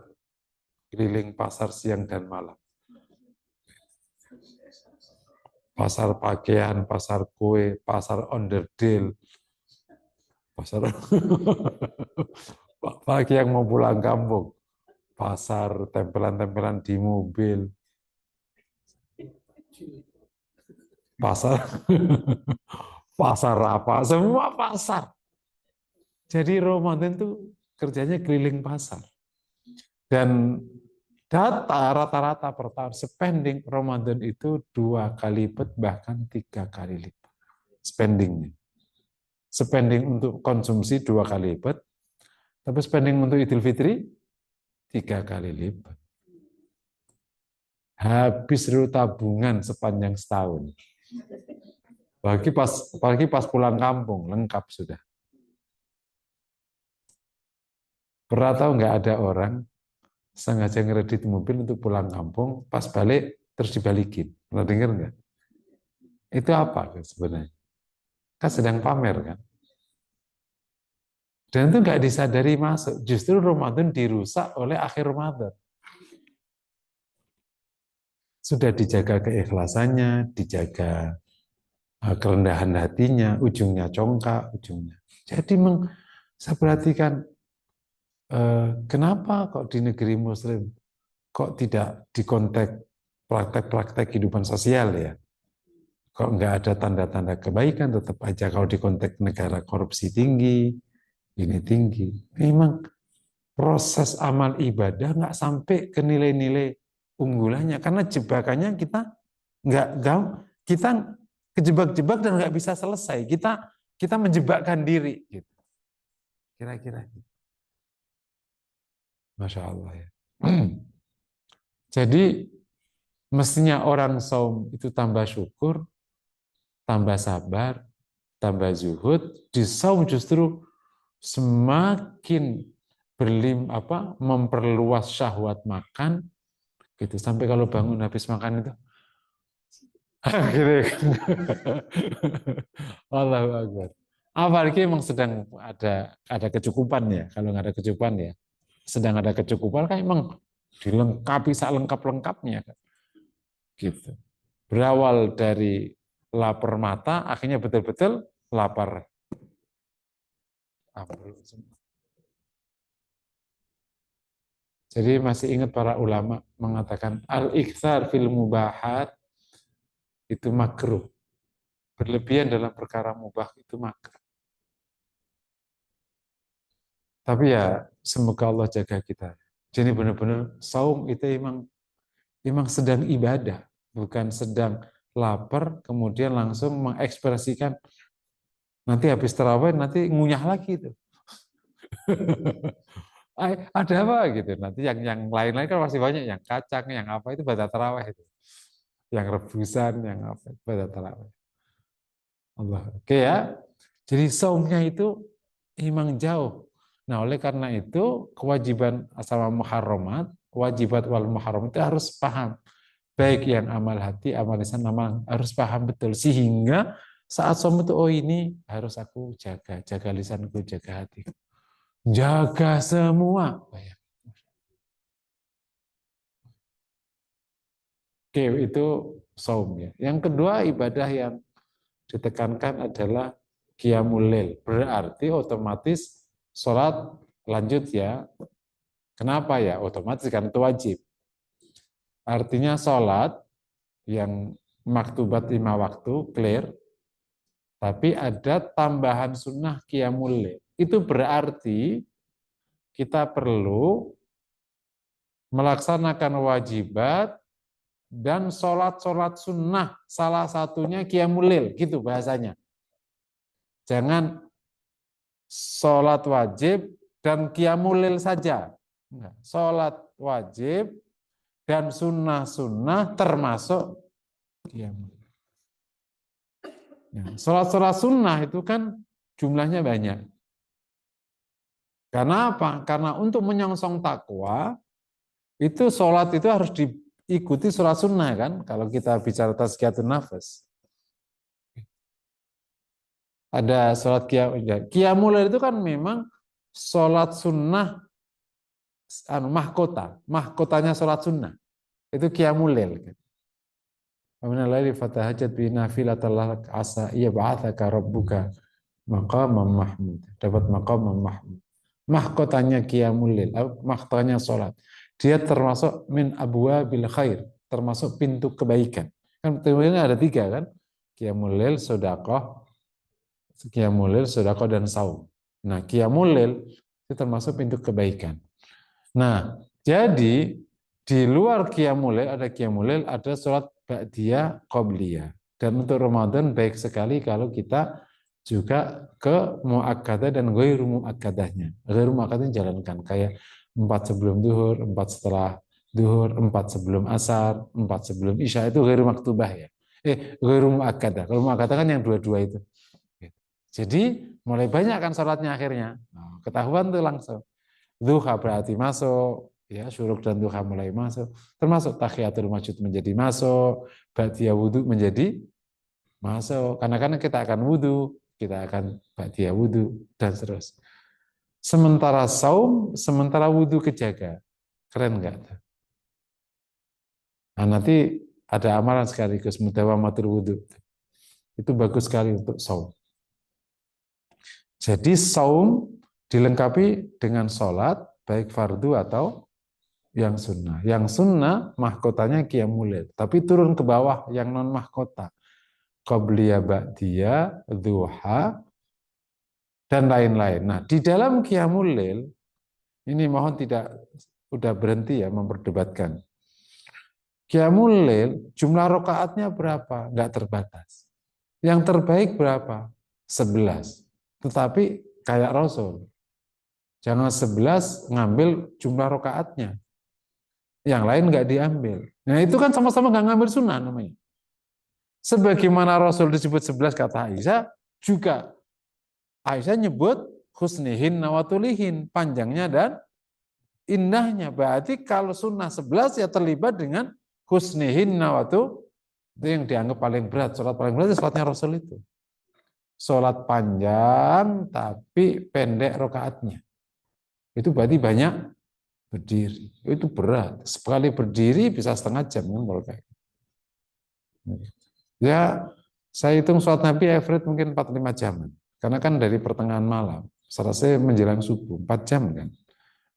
S1: keliling pasar siang dan malam. Pasar pakaian, pasar kue, pasar onderdil, pasar bagi yang mau pulang kampung, pasar tempelan-tempelan di mobil, pasar pasar apa, semua pasar. Jadi Ramadan tuh kerjanya keliling pasar. Dan data rata-rata per tahun spending Ramadan itu 2 kali lipat bahkan 3 kali lipat spendingnya. Spending untuk konsumsi 2 kali lipat, tapi spending untuk Idul Fitri 3 kali lipat. Habis dulu tabungan sepanjang setahun. Apalagi pas pulang kampung, lengkap sudah. Pernah tahu nggak ada orang sengaja ngeredit mobil untuk pulang kampung, pas balik terus dibalikin. Pernah dengar nggak? Itu apa sebenarnya? Kan sedang pamer kan? Dan itu nggak disadari masuk. Justru Ramadan dirusak oleh akhir Ramadan. Sudah dijaga keikhlasannya, dijaga kerendahan hatinya, ujungnya congkak, ujungnya. Jadi saya perhatikan kenapa kok di negeri Muslim kok tidak dikontek praktek-praktek kehidupan sosial ya? Kok nggak ada tanda-tanda kebaikan, tetap aja kalau di konteks negara korupsi tinggi, ini tinggi. Memang proses amal ibadah nggak sampai ke nilai-nilai unggulannya karena jebakannya nggak kita kejebak-jebak dan nggak bisa selesai. Kita menjebakkan diri gitu. Kira-kira. Masya Allah ya. Jadi mestinya orang saum itu tambah syukur, tambah sabar, tambah zuhud. Di saum justru semakin memperluas syahwat makan gitu sampai kalau bangun habis makan itu gitu. Allahu Akbar. Apalagi emang sedang ada kecukupan ya. Kalau nggak ada kecukupan ya, sedang ada kecukupan kan emang dilengkapi sak lengkap-lengkapnya kan. Gitu. Berawal dari lapar mata, akhirnya betul-betul lapar. Jadi masih ingat para ulama mengatakan al-iktsar fil mubahat itu makruh. Berlebihan dalam perkara mubah itu makruh. Tapi ya semoga Allah jaga kita. Jadi benar-benar saum itu memang sedang ibadah, bukan sedang lapar kemudian langsung mengekspresikan nanti habis tarawih nanti ngunyah lagi itu. Ada apa gitu. Nanti yang lain-lain kan masih banyak, yang kacang, yang apa itu pada tarawih itu. Yang rebusan, yang apa itu pada tarawih. Allah. Oke ya. Jadi saumnya itu memang jauh. Nah, oleh karena itu kewajiban sama muharramat, wajibat wal muharram itu harus paham. Baik yang amal hati, amal lisan, amal harus paham betul sehingga saat som itu oh ini harus aku jaga lisanku, jaga hati, jaga semua. Oke, itu saum ya. Yang kedua ibadah yang ditekankan adalah qiyamul lail. Berarti otomatis sholat lanjut ya. Kenapa ya? Otomatis kan itu wajib. Artinya sholat yang maktubat 5 waktu clear, tapi ada tambahan sunnah qiyamul lail. Itu berarti kita perlu melaksanakan wajibat dan sholat-sholat sunnah, salah satunya qiyamul lail, gitu bahasanya. Jangan sholat wajib dan qiyamul lail saja. Enggak. Sholat wajib dan sunnah-sunnah termasuk qiyamul lail. Ya, sholat-sholat sunnah itu kan jumlahnya banyak. Karena apa? Karena untuk menyongsong takwa, itu sholat itu harus diikuti sholat sunnah kan, kalau kita bicara tazkiyatun nafas. Ada sholat qiyamul lail itu kan memang sholat sunnah mahkotanya sholat sunnah. Itu qiyamul lail. Aminal laili fatahajjat bi nafilatan lak asa yab'atsaka rabbuka maqaman mahmud. Dapat maqaman mahmud. Mahkotanya qiyamul lail, mahkotanya sholat. Dia termasuk min abwabil khair, termasuk pintu kebaikan. Kan ini ada 3 kan? Qiyamul lail, sedekah dan saum. Nah, qiyamul lail itu termasuk pintu kebaikan. Nah, jadi di luar qiyamul lail ada qiyamul lail, ada sholat ba'diyah qabliyah. Dan untuk Ramadan baik sekali kalau kita juga ke muakkadah dan ghairu muakkadahnya. Ghairu muakkadahnya jalankan kayak 4 sebelum duhur, 4 setelah duhur, 4 sebelum asar, 4 sebelum isya, itu ghairu maktubah ya. Ghairu muakkadah. Kalau muakkadah kan yang dua-dua itu. Jadi mulai banyak kan sholatnya akhirnya. Nah, ketahuan tuh langsung. Duha berarti masuk, ya syuruk dan duha mulai masuk. Termasuk tahiyatul masjid menjadi masuk, ba'diyah wudhu menjadi masuk. Karena kita akan wudhu, kita akan ba'diyah wudhu, dan seterusnya. Sementara saum, sementara wudhu kejaga. Keren nggak? Nah, nanti ada amalan sekaligus mudawamatul wudhu. Itu bagus sekali untuk saum. Jadi saum dilengkapi dengan sholat, baik fardu atau yang sunnah. Yang sunnah mahkotanya qiyamul lail, tapi turun ke bawah yang non mahkota. Qabliyah, ba'diyah, duha, dan lain-lain. Nah, di dalam qiyamul lail, ini mohon tidak udah berhenti ya memperdebatkan. Qiyamul lail, jumlah rakaatnya berapa? Enggak terbatas. Yang terbaik berapa? 11. Tetapi kayak Rasul. Jangan 11 ngambil jumlah rakaatnya. Yang lain nggak diambil. Nah itu kan sama-sama nggak ngambil sunnah namanya. Sebagaimana Rasul disebut 11 kata Aisyah, juga Aisyah nyebut husnihin nawatulihin, panjangnya dan indahnya. Berarti kalau sunnah 11 ya terlibat dengan husnihin nawatu, itu yang dianggap paling berat. Sholat paling berat itu sholatnya Rasul itu. Sholat panjang tapi pendek rokaatnya. Itu berarti banyak berdiri. Itu berat. Sekali berdiri bisa setengah jam kan kalau kayak. Ya, saya hitung sholat Nabi average mungkin 4-5 jam. Karena kan dari pertengahan malam, selesai menjelang subuh, 4 jam kan.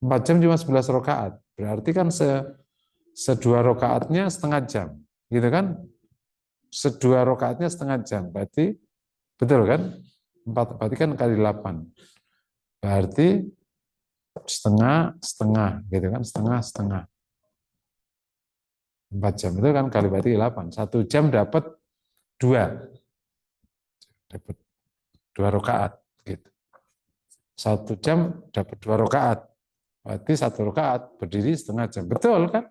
S1: 4 jam cuma 11 rakaat. Berarti kan sedua rakaatnya setengah jam. Gitu kan? Sedua rakaatnya setengah jam. Berarti, betul kan? 4, berarti kan kali 8. Berarti setengah, gitu kan? Setengah. 4 jam itu kan kali berarti 8. 1 jam dapat 2. Dapat 2 rakaat gitu. 1 jam dapat 2 rakaat. Berarti 1 rakaat berdiri setengah jam. Betul kan?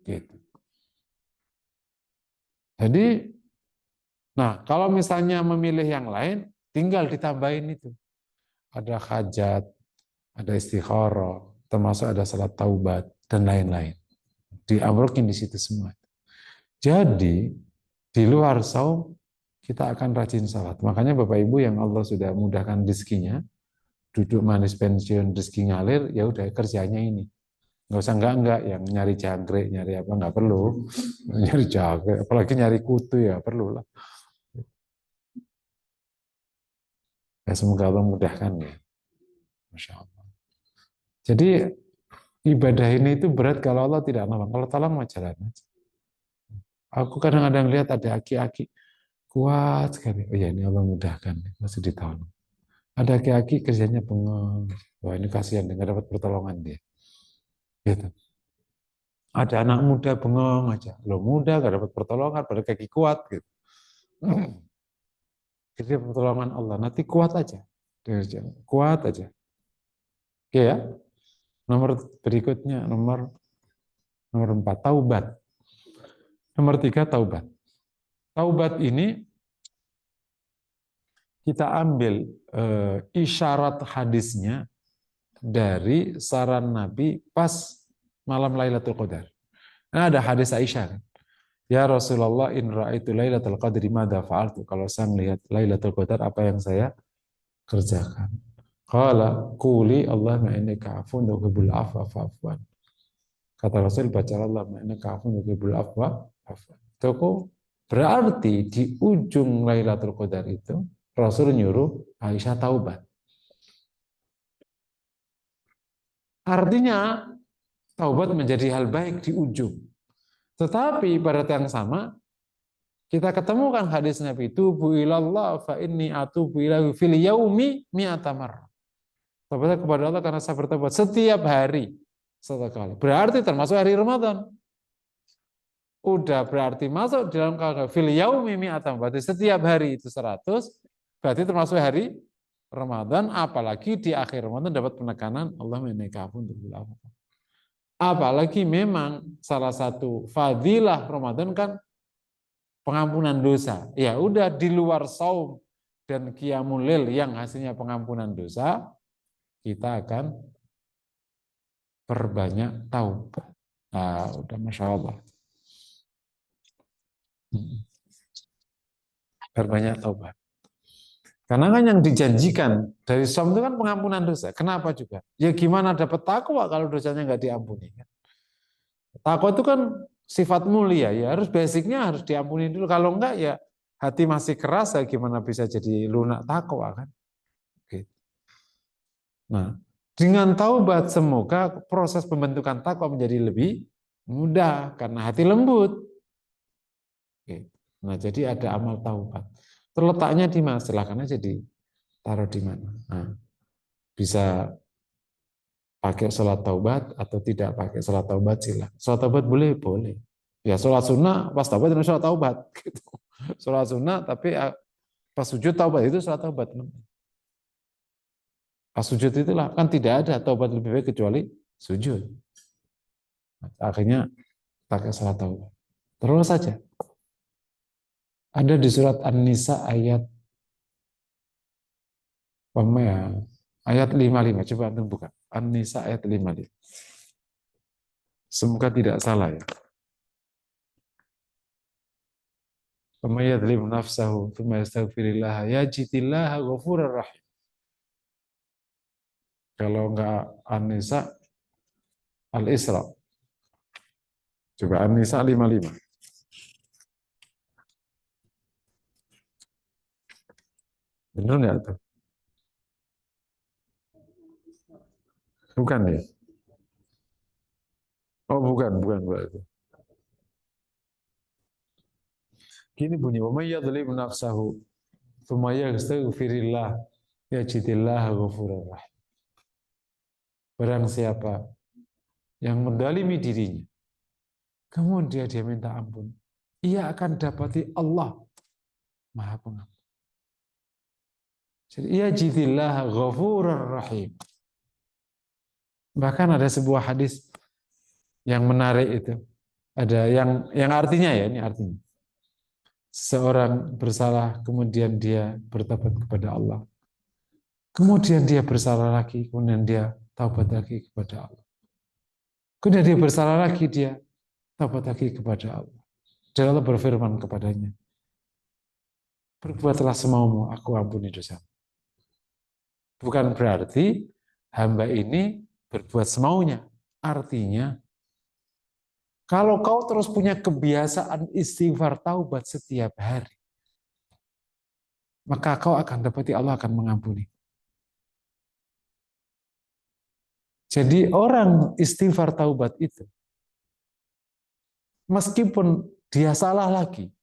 S1: Gitu. Jadi, nah kalau misalnya memilih yang lain, tinggal ditambahin itu. Ada hajat, ada istikharah, termasuk ada salat taubat dan lain-lain. Diamrokin di situ semua. Jadi di luar saum kita akan rajin salat. Makanya Bapak Ibu yang Allah sudah mudahkan rezekinya, duduk manis pensiun rezeki ngalir, ya udah kerjanya ini. Nggak usah enggak yang nyari jangkrik, nyari apa nggak perlu. Nyari jangkrik, apalagi nyari kutu ya perlu lah. Ya semoga Allah mudahkan ya. Masya Allah. Jadi ibadah ini itu berat kalau Allah tidak nolong. Kalau tolong mah jalan aja. Aku kadang-kadang lihat ada aki-aki kuat sekali. Oh ya ini Allah mudahkan, masih ditolong. Ada aki-aki kerjanya bengong. Wah ini kasihan, nggak dapat pertolongan dia. Gitu. Ada anak muda bengong aja. Lo muda nggak dapat pertolongan, pada kaki kuat gitu. Jadi pertolongan Allah. Nanti kuat aja. Kuat aja. Oke ya. Nomor berikutnya, nomor 4, taubat. Nomor 3, taubat. Taubat ini kita ambil isyarat hadisnya dari saran Nabi pas malam Lailatul Qadar. Nah, ada hadis Aisyah kan. Ya Rasulullah in ra'aitu Lailatul Qadri madza fa'altu? Kalau saya melihat Lailatul Qadar apa yang saya kerjakan? Qala quli Allahumma innaka afuwwun tuhibbul afwa fa'fu anni. Kata Rasul baca Allahumma innaka afuwwun tuhibbul afwa fa'fu anni. Itu berarti di ujung Lailatul Qadar itu Rasul nyuruh Aisyah taubat. Artinya taubat menjadi hal baik di ujung. Tetapi pada yang sama kita ketemukan hadis Nabi, tubu ilallah fa inni atubu ilahu fil yaumi mi'ata marrah. Taubat kepada Allah karena saya bertobat setiap hari satu kali. Berarti termasuk hari Ramadan. Udah berarti masuk dalam kata fil yaumi mi'ata, berarti setiap hari itu 100, berarti termasuk hari Ramadan, apalagi di akhir Ramadan dapat penekanan Allah menekafun untuk bilafu. Apalagi memang salah satu fadilah Ramadan kan pengampunan dosa. Ya udah di luar saum dan qiyamul lail yang hasilnya pengampunan dosa, kita akan perbanyak taubat. Nah, udah Masya Allah. Perbanyak taubat. Karena kan yang dijanjikan dari saum itu kan pengampunan dosa. Kenapa juga? Ya gimana dapat takwa kalau dosanya nggak diampuni? Takwa itu kan sifat mulia, ya harus basicnya harus diampuni dulu. Kalau enggak ya hati masih keras, ya gimana bisa jadi lunak takwa kan? Gitu. Nah, dengan taubat semoga proses pembentukan takwa menjadi lebih mudah karena hati lembut. Gitu. Nah, jadi ada amal taubat. Terletaknya di mana? Silakan aja ditaruh di mana. Nah, bisa pakai sholat taubat atau tidak pakai sholat taubat silakan. Sholat taubat boleh, boleh. Ya sholat sunnah pas taubat dan sholat taubat. Gitu. Sholat sunnah tapi pas sujud taubat itu sholat taubat. Pas sujud itulah kan tidak ada taubat lebih baik kecuali sujud. Akhirnya pakai sholat taubat. Terus saja. Ada di surat An-Nisa ayat ayat 55. Coba antum buka. An-Nisa ayat 55. Semoga tidak salah ya. Faman yadhlim nafsahu thumma yastaghfirillah yajidillah ghafurur rahim. Kalau enggak An-Nisa, Al-Isra. Coba An-Nisa 55. Benar enggak tuh? Bukan ya? Oh bukan berarti. Gini bunyi, wa may yadhlim nafsahu thumma yastaghfirillah yajidillah ghafurur rahim. Barang siapa yang mendalimi dirinya, kemudian dia minta ampun, ia akan dapati Allah Maha Pengampun. Jadi ia jidillah ghafurur rahim. Bahkan ada sebuah hadis yang menarik itu. Ada yang artinya ya, ini artinya. Seorang bersalah kemudian dia bertobat kepada Allah. Kemudian dia bersalah lagi, kemudian dia taubat lagi kepada Allah. Kemudian dia bersalah lagi, dia taubat lagi kepada Allah. Dan Allah berfirman kepadanya, berbuatlah semaumu, aku ampuni dosa. Bukan berarti hamba ini berbuat semaunya. Artinya, kalau kau terus punya kebiasaan istighfar taubat setiap hari, maka kau akan dapati Allah akan mengampuni. Jadi orang istighfar taubat itu, meskipun dia salah lagi,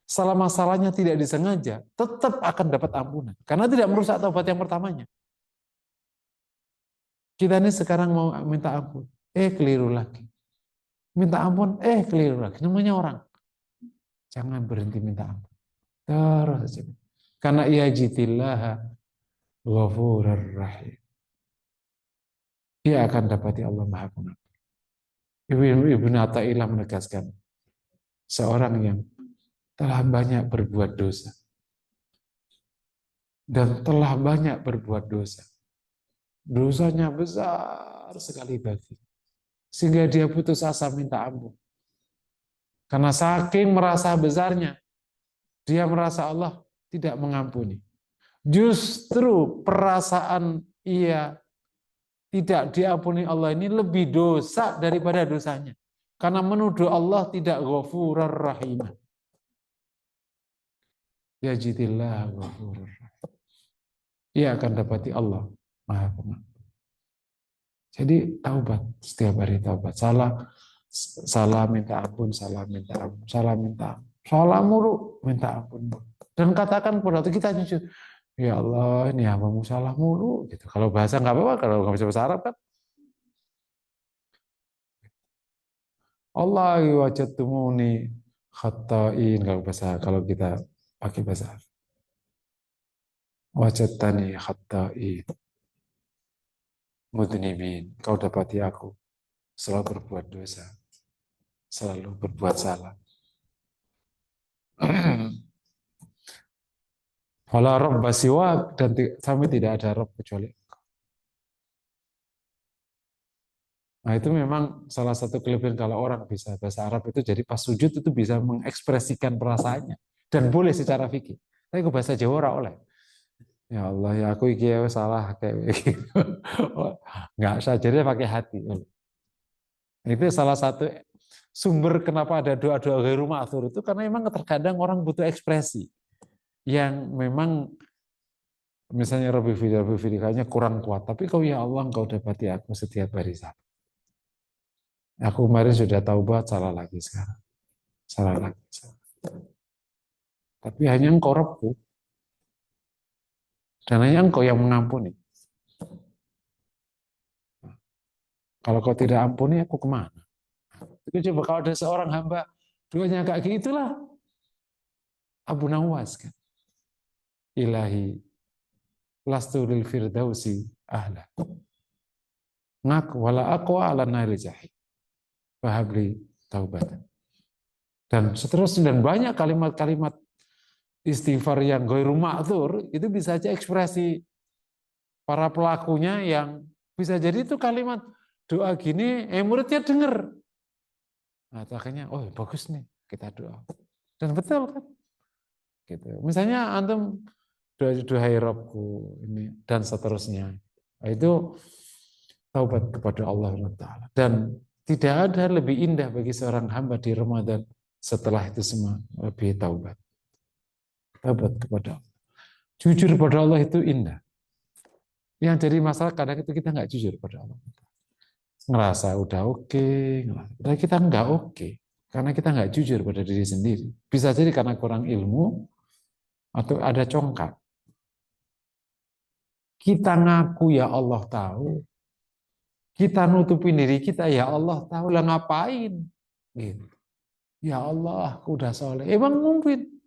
S1: salah masalahnya tidak disengaja, tetap akan dapat ampunan. Karena tidak merusak taubat yang pertamanya. Kita ini sekarang mau minta ampun, keliru lagi. Minta ampun, keliru lagi. Namanya orang. Jangan berhenti minta ampun. Terus saja. Karena yajitillah ghafurur rahim. Dia akan dapati Allah Maha Pengampun. Ibnu Athaillah menegaskan, seorang yang telah banyak berbuat dosa dan telah banyak berbuat dosa, dosanya besar sekali bagi, sehingga dia putus asa minta ampun. Karena saking merasa besarnya, dia merasa Allah tidak mengampuni. Justru perasaan ia tidak diampuni Allah ini lebih dosa daripada dosanya. Karena menuduh Allah tidak ghafurur rahim. Yajidillah ghafurur rahim. Ia akan dapati Allah Maha Pengampun. Jadi taubat, setiap hari taubat. Salah minta ampun, salah minta ampun, salah minta ampun. Salah mulu minta ampun. Dan katakan pada waktu kita jujur, ya Allah ini hambamu salah mulu. Gitu. Kalau bahasa nggak apa-apa, kalau nggak bisa bahasa Arab kan. Allah wajadtumuni khata'in, kalau kita pakai bahasa Arab. Wajadtani khata'in mudnibin, kau dapati aku selalu berbuat dosa, selalu berbuat salah. Wala rabba siwak, dan kami tidak ada Rabb kecuali Engkau. Nah itu memang salah satu kelebihan kalau orang bisa bahasa Arab itu, jadi pas sujud itu bisa mengekspresikan perasaannya dan boleh secara fikih. Tapi ke bahasa Jawa ora oleh. Ya Allah ya aku iki salah kayak gitu. Nggak usah, jadi pakai hati. Itu salah satu sumber kenapa ada doa-doa ghairu ma'dzur itu, karena memang terkadang orang butuh ekspresi yang memang misalnya Rabbi Fidikanya kurang kuat, tapi kau ya Allah engkau dapati aku setiap hari salah. Aku kemarin sudah taubat, salah lagi sekarang. Salah lagi. Salah. Tapi hanya engkau Rabbku. Dan hanya engkau yang mengampuni. Kalau kau tidak ampuni, aku kemana? Itu coba kalau ada seorang hamba, doanya kayak gitulah. Abu Nawas kan. Ilahi, lastu lil firdausi ahla. Ngaku, wala aku ala nari jahid. Fahabli taubatan. Dan seterusnya, dan banyak kalimat-kalimat istighfar yang ghairu ma'dzur, itu bisa aja ekspresi para pelakunya yang bisa jadi itu kalimat doa gini, muridnya denger. Nah, akhirnya, oh bagus nih, kita doa. Dan betul kan? Gitu. Misalnya antum doa Rabbku ini dan seterusnya. Nah, itu taubat kepada Allah Taala. Dan tidak ada lebih indah bagi seorang hamba di Ramadan setelah itu semua, lebih taubat. Taubat kepada Allah. Jujur pada Allah itu indah. Yang jadi masalah kadang itu kita nggak jujur pada Allah. Ngerasa udah oke, tapi kita nggak oke. Karena kita nggak jujur pada diri sendiri. Bisa jadi karena kurang ilmu, atau ada congkak. Kita ngaku ya Allah tahu, kita nutupin diri kita ya Allah tahu, lah ngapain? Gitu. Ya Allah, aku udah soleh. Emang mungkin.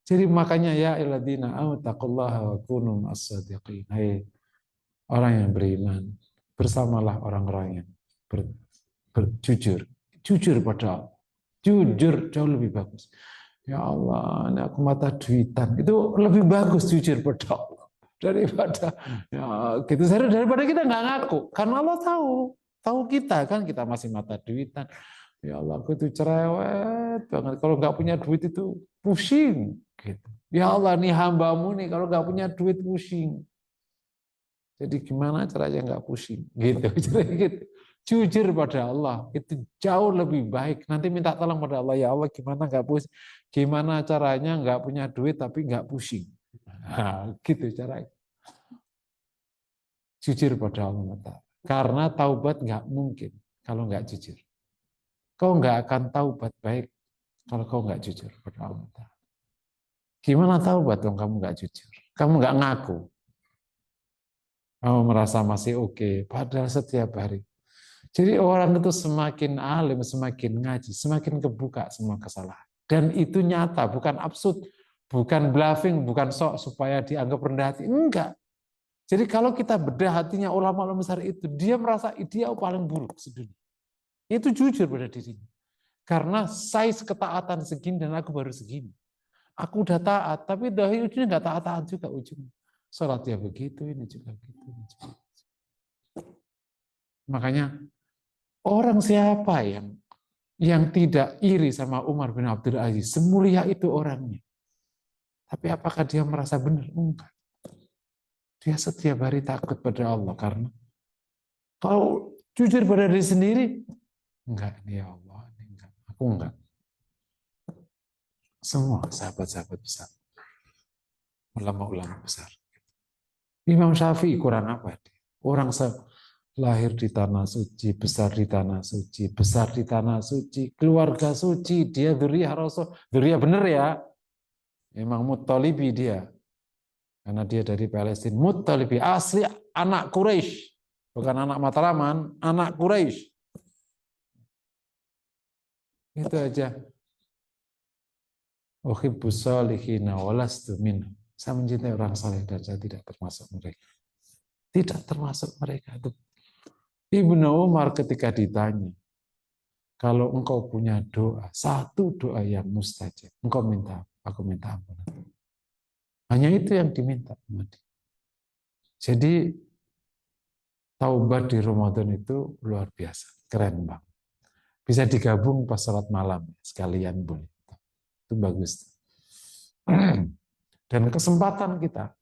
S1: Jadi makanya ya iladina taqullaha wa kunu as-sadiqin. Hai orang yang beriman, bersamalah orang-orang yang berjujur. Jujur pada Allah. Jujur jauh lebih bagus. Ya Allah, ini aku mata duitan. Itu lebih bagus jujur pada Allah daripada ya, gitu daripada kita nggak ngaku, karena Allah tahu kita kan, kita masih mata duitan. Ya Allah, aku itu cerewet banget, kalau nggak punya duit itu pusing gitu. Ya Allah, nih hambamu nih kalau nggak punya duit pusing. Jadi gimana caranya nggak pusing gitu. Gitu. Jujur pada Allah itu jauh lebih baik. Nanti minta tolong pada Allah, ya Allah gimana nggak pusing, gimana caranya nggak punya duit tapi nggak pusing. Nah, gitu caranya. Jujur pada Allah Ta'ala. Karena taubat nggak mungkin kalau nggak jujur. Kau nggak akan taubat baik kalau kau nggak jujur pada Allah Ta'ala. Gimana taubat dong kamu nggak jujur? Kamu nggak ngaku. Kamu merasa masih oke, padahal setiap hari. Jadi orang itu semakin alim, semakin ngaji, semakin kebuka semua kesalahan. Dan itu nyata, bukan absurd, bukan bluffing, bukan sok supaya dianggap rendah hati. Enggak. Jadi kalau kita bedah hatinya ulama-ulama besar itu, dia merasa dia paling buruk sedunia. Itu jujur pada dirinya. Karena size ketaatan segini dan aku baru segini. Aku udah taat, tapi dari ujungnya nggak taat-taat juga ujungnya. Sholat dia begitu, ini juga begitu. Ini juga. Makanya orang siapa yang tidak iri sama Umar bin Abdul Aziz, semulia itu orangnya. Tapi apakah dia merasa benar? Enggak. Dia setiap hari takut pada Allah karena kalau jujur pada diri sendiri, enggak, ini ya Allah, ini enggak. Aku enggak. Semua sahabat-sahabat besar, ulama-ulama besar. Imam Syafi'i kurang apa dia? Orang lahir di tanah suci, besar di tanah suci, besar di tanah suci, keluarga suci, dia dzurriyyah Rasul, dzurriyyah bener ya. Memang Muttalibi dia. Karena dia dari Palestina. Muttalibi, asli anak Quraisy. Bukan anak Matraman, anak Quraisy. Itu aja. Uhibbus salihina walastu minhum. Saya mencintai orang saleh dan saya tidak termasuk mereka. Tidak termasuk mereka. Ibnu Umar ketika ditanya, kalau engkau punya doa, satu doa yang mustajab, engkau minta, aku minta ampunan. Hanya itu yang diminta. Jadi taubat di Ramadan itu luar biasa, keren bang. Bisa digabung pas salat malam sekalian boleh. Itu bagus. Dan kesempatan kita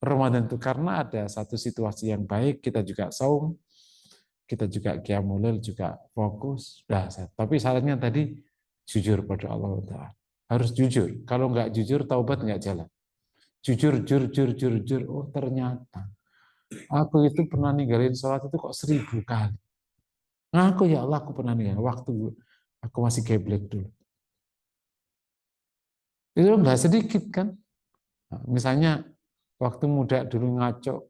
S1: Ramadan itu karena ada satu situasi yang baik, kita juga saum, kita juga qiyamul lail, juga fokus. Tapi syaratnya tadi jujur pada Allah Ta'ala. Harus jujur. Kalau nggak jujur, taubat nggak jalan. Jujur, jujur. Oh ternyata aku itu pernah ninggalin sholat itu kok 1000 kali. Ngaku ya Allah aku pernah ninggalin waktu aku masih geblek dulu. Itu nggak sedikit kan. Nah, misalnya waktu muda dulu ngaco,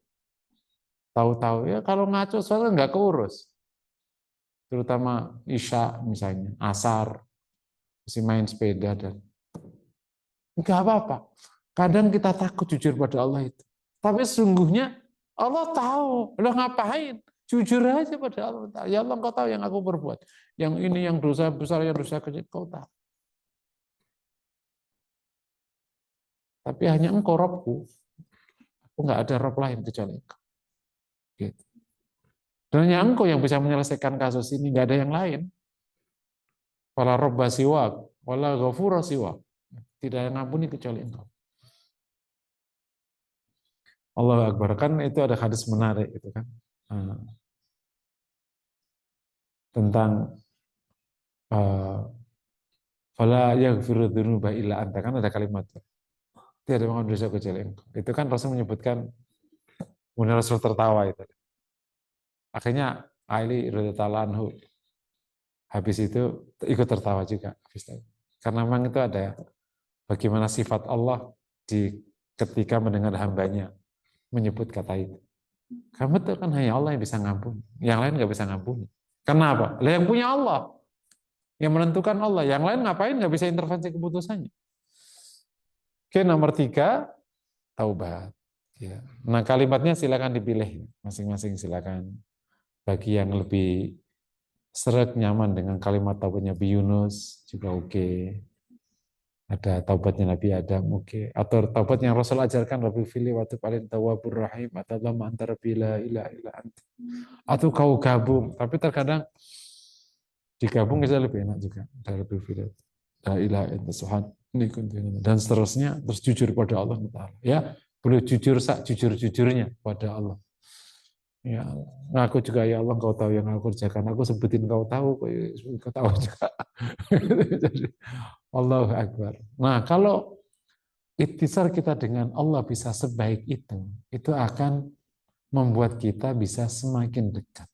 S1: tahu-tahu ya kalau ngaco soalnya nggak keurus. Terutama Isya misalnya, Asar, masih main sepeda dan nggak apa-apa. Kadang kita takut jujur pada Allah itu. Tapi sesungguhnya Allah tahu. Lo ngapain? Jujur aja pada Allah. Ya Allah, engkau tahu yang aku berbuat. Yang ini yang dosa besar, yang dosa kecil, kau tahu. Tapi hanya engkau Robku. Aku nggak ada Rob lain kecuali engkau. Gitu. Dan hanya engkau yang bisa menyelesaikan kasus ini, nggak ada yang lain. Wala Robba siwak, wala ghafura siwak. Tidak ada yang ngampuni kecuali engkau. Allah Akbar. Kan itu ada hadis menarik itu kan. Tentang fala yaghfiru dzunuba illa anta, kan ada kalimat tidak ada mengampuni dosa kecuali engkau. Itu kan Rasul menyebutkan, kemudian Rasul tertawa itu. Akhirnya Ali radhiyallahu anhu habis itu ikut tertawa juga. Karena memang itu ada bagaimana sifat Allah di ketika mendengar hambanya menyebut kata itu. Kamu tuh kan hanya Allah yang bisa ngampuni, yang lain nggak bisa ngampuni. Kenapa? Lah yang punya Allah, yang menentukan Allah, yang lain ngapain nggak bisa intervensi keputusannya. Oke, nomor 3, taubat. Ya. Nah kalimatnya silakan dipilih, masing-masing silakan. Bagi yang lebih seret nyaman dengan kalimat taubatnya Nabi Yunus juga oke. Ada taubatnya Nabi Adam, oke. Atau taubat yang Rasul ajarkan, Rabbi fili waktu paling tawwabur rahim, atau lama antara bila ila ila anta. Atau kau gabung, tapi terkadang digabung bisa lebih enak juga. Dari Rabbi fili, la ilaha illa subhan, dan seterusnya, terus jujur pada Allah Ta'ala. Ya, boleh jujur jujur-jujurnya pada Allah. Ya, ngaku juga ya Allah, kau tahu yang aku kerjakan. Aku sebutin kau tahu, kau tahu juga. Jadi, Allahu Akbar. Nah, kalau ikhtisar kita dengan Allah bisa sebaik itu akan membuat kita bisa semakin dekat,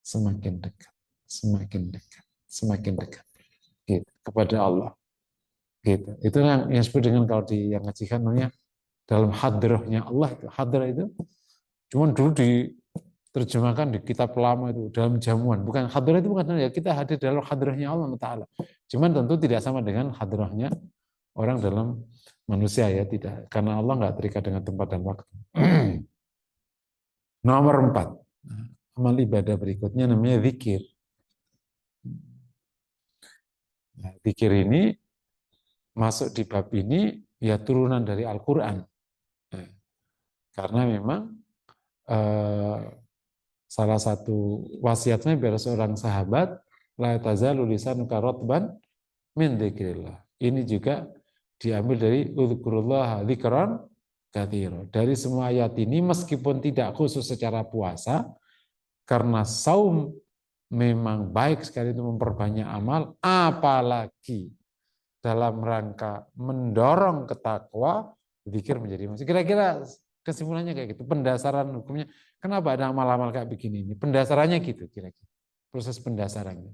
S1: semakin dekat, semakin dekat, semakin dekat gitu, kepada Allah. Gitu. Itu yang disebut dengan kalau di yang ngajikan namanya dalam hadrahnya Allah. Hadrah itu cuman dulu diterjemahkan di kitab lama itu dalam jamuan. Bukan hadrah itu bukan ya kita hadir dalam hadrahnya Allah Taala. Cuman tentu tidak sama dengan hadrahnya orang dalam manusia ya, tidak, karena Allah nggak terikat dengan tempat dan waktu. Nomor 4, amal ibadah berikutnya namanya zikir. Nah, zikir ini masuk di bab ini ya turunan dari Al-Quran. Nah, karena memang salah satu wasiatnya biar seorang sahabat, la tazalu lisanuka ratban min dzikrillah. Ini juga diambil dari udzkurullaha dzikran katsira. Dari semua ayat ini meskipun tidak khusus secara puasa, karena saum memang baik sekali itu memperbanyak amal, apalagi dalam rangka mendorong ke takwa, zikir menjadi masuk. Kira-kira kesimpulannya kayak gitu. Pendasaran hukumnya, kenapa ada amal-amal kayak begini ini? Pendasarannya gitu kira-kira. Proses pendasarannya.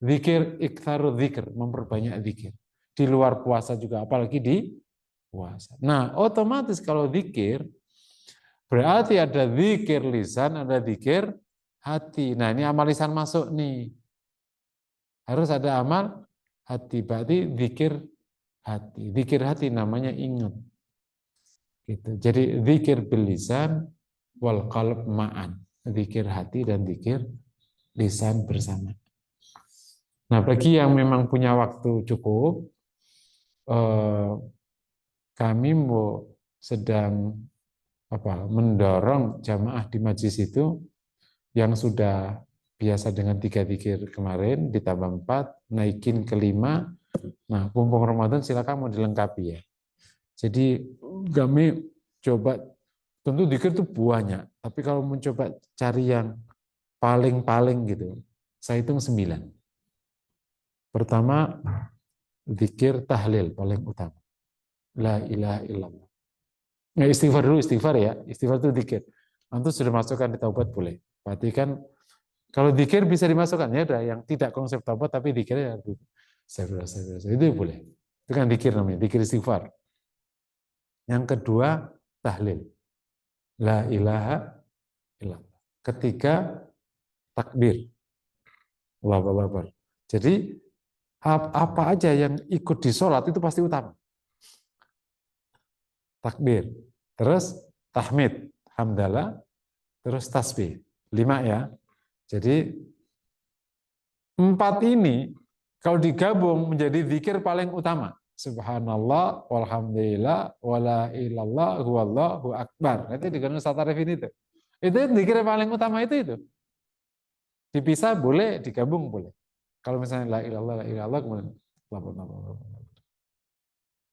S1: Zikir, iktsaru zikir, memperbanyak zikir. Di luar puasa juga, apalagi di puasa. Nah, otomatis kalau zikir, berarti ada zikir lisan, ada zikir hati. Nah, ini amal lisan masuk nih. Harus ada amal hati, berarti zikir hati. Zikir hati namanya ingat. Gitu. Jadi zikir bil lisan wal qalb ma'an. Zikir hati dan zikir lisan bersama. Nah, bagi yang memang punya waktu cukup, kami mau sedang mendorong jamaah di majlis itu yang sudah biasa dengan 3 zikir kemarin ditambah 4, naikin ke 5. Nah, mumpung Ramadan silakan mau dilengkapi ya. Jadi kami coba, tentu zikir itu banyak, tapi kalau mencoba cari yang paling-paling gitu, saya hitung 9. Pertama, zikir tahlil paling utama. La ilaha illallah. Nah, istighfar dulu, istighfar ya. Istighfar itu zikir. Nanti sudah masukkan di taubat boleh. Berarti kan kalau zikir bisa dimasukkan ya, ada yang tidak konsep taubat tapi zikirnya itu boleh. Itu kan zikir namanya, zikir istighfar. Yang kedua, tahlil. La ilaha illallah. Ketiga, takbir. Allahu Akbar. Jadi apa aja yang ikut di sholat itu pasti utama. Takbir. Terus tahmid, hamdalah, terus tasbih. 5 ya. Jadi 4 ini kalau digabung menjadi zikir paling utama. Subhanallah, walhamdulillah, wala ilallah, huwallahu akbar. Itu digabung satu tarif ini tuh. Itu zikir paling utama itu. Dipisah boleh, digabung boleh. Kalau misalnya la ilallah, kemudian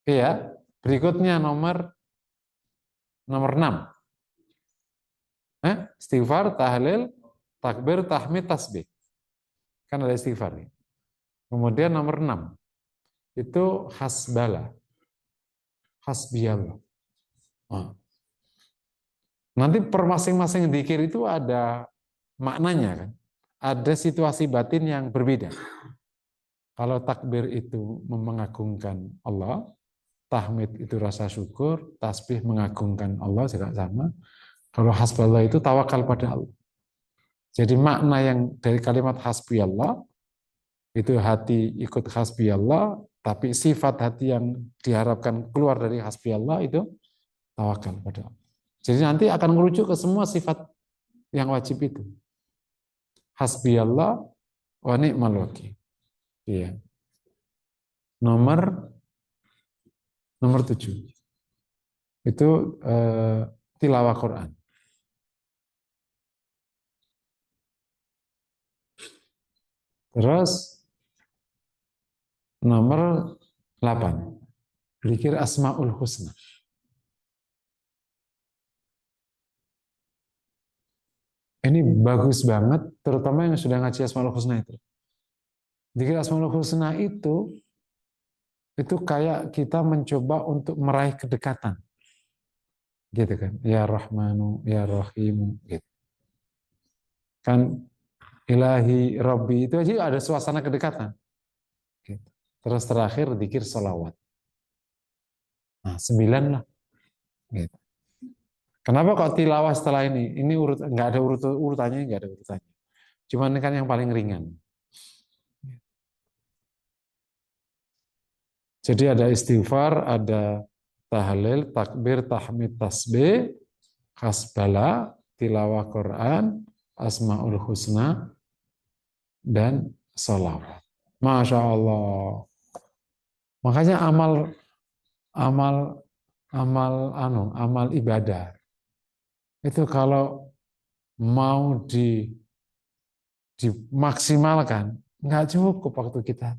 S1: iya, berikutnya nomor 6. Istighfar, tahlil, takbir, tahmid, tasbih. Kan ada istighfar nih. Kemudian nomor 6 itu hasbala, hasbiyallah. Nah, nanti per masing-masing zikir itu ada maknanya kan. Ada situasi batin yang berbeda. Kalau takbir itu mengagungkan Allah, tahmid itu rasa syukur, tasbih mengagungkan Allah juga sama. Kalau hasballah itu tawakal pada Allah. Jadi makna yang dari kalimat hasbi Allah itu hati ikut hasbi Allah, tapi sifat hati yang diharapkan keluar dari hasbi Allah itu tawakal pada Allah. Jadi nanti akan merujuk ke semua sifat yang wajib itu. Hasbi Allah wa ni'mal wakil. Iya. Nomor Nomor 7. Itu tilawah Quran. Terus nomor 8. Zikir Asmaul Husna. Ini bagus banget, terutama yang sudah ngaji Asmaul Husna itu. Zikir Asmaul Husna itu kayak kita mencoba untuk meraih kedekatan. Gitu kan. Ya Rahmanu, Ya Rahimu. Gitu. Kan Ilahi Rabbi itu aja ada suasana kedekatan. Gitu. Terus terakhir zikir salawat. Nah, 9 lah. Gitu. Kenapa kok tilawah setelah ini? Ini nggak ada urutannya, nggak ada urutannya. Cuman ini kan yang paling ringan. Jadi ada istighfar, ada tahlil, takbir, tahmid, tasbih, hasbala, tilawah Quran, asmaul husna, dan sholawat. Masya Allah. Makanya amal amal ibadah itu kalau mau dimaksimalkan nggak cukup waktu kita.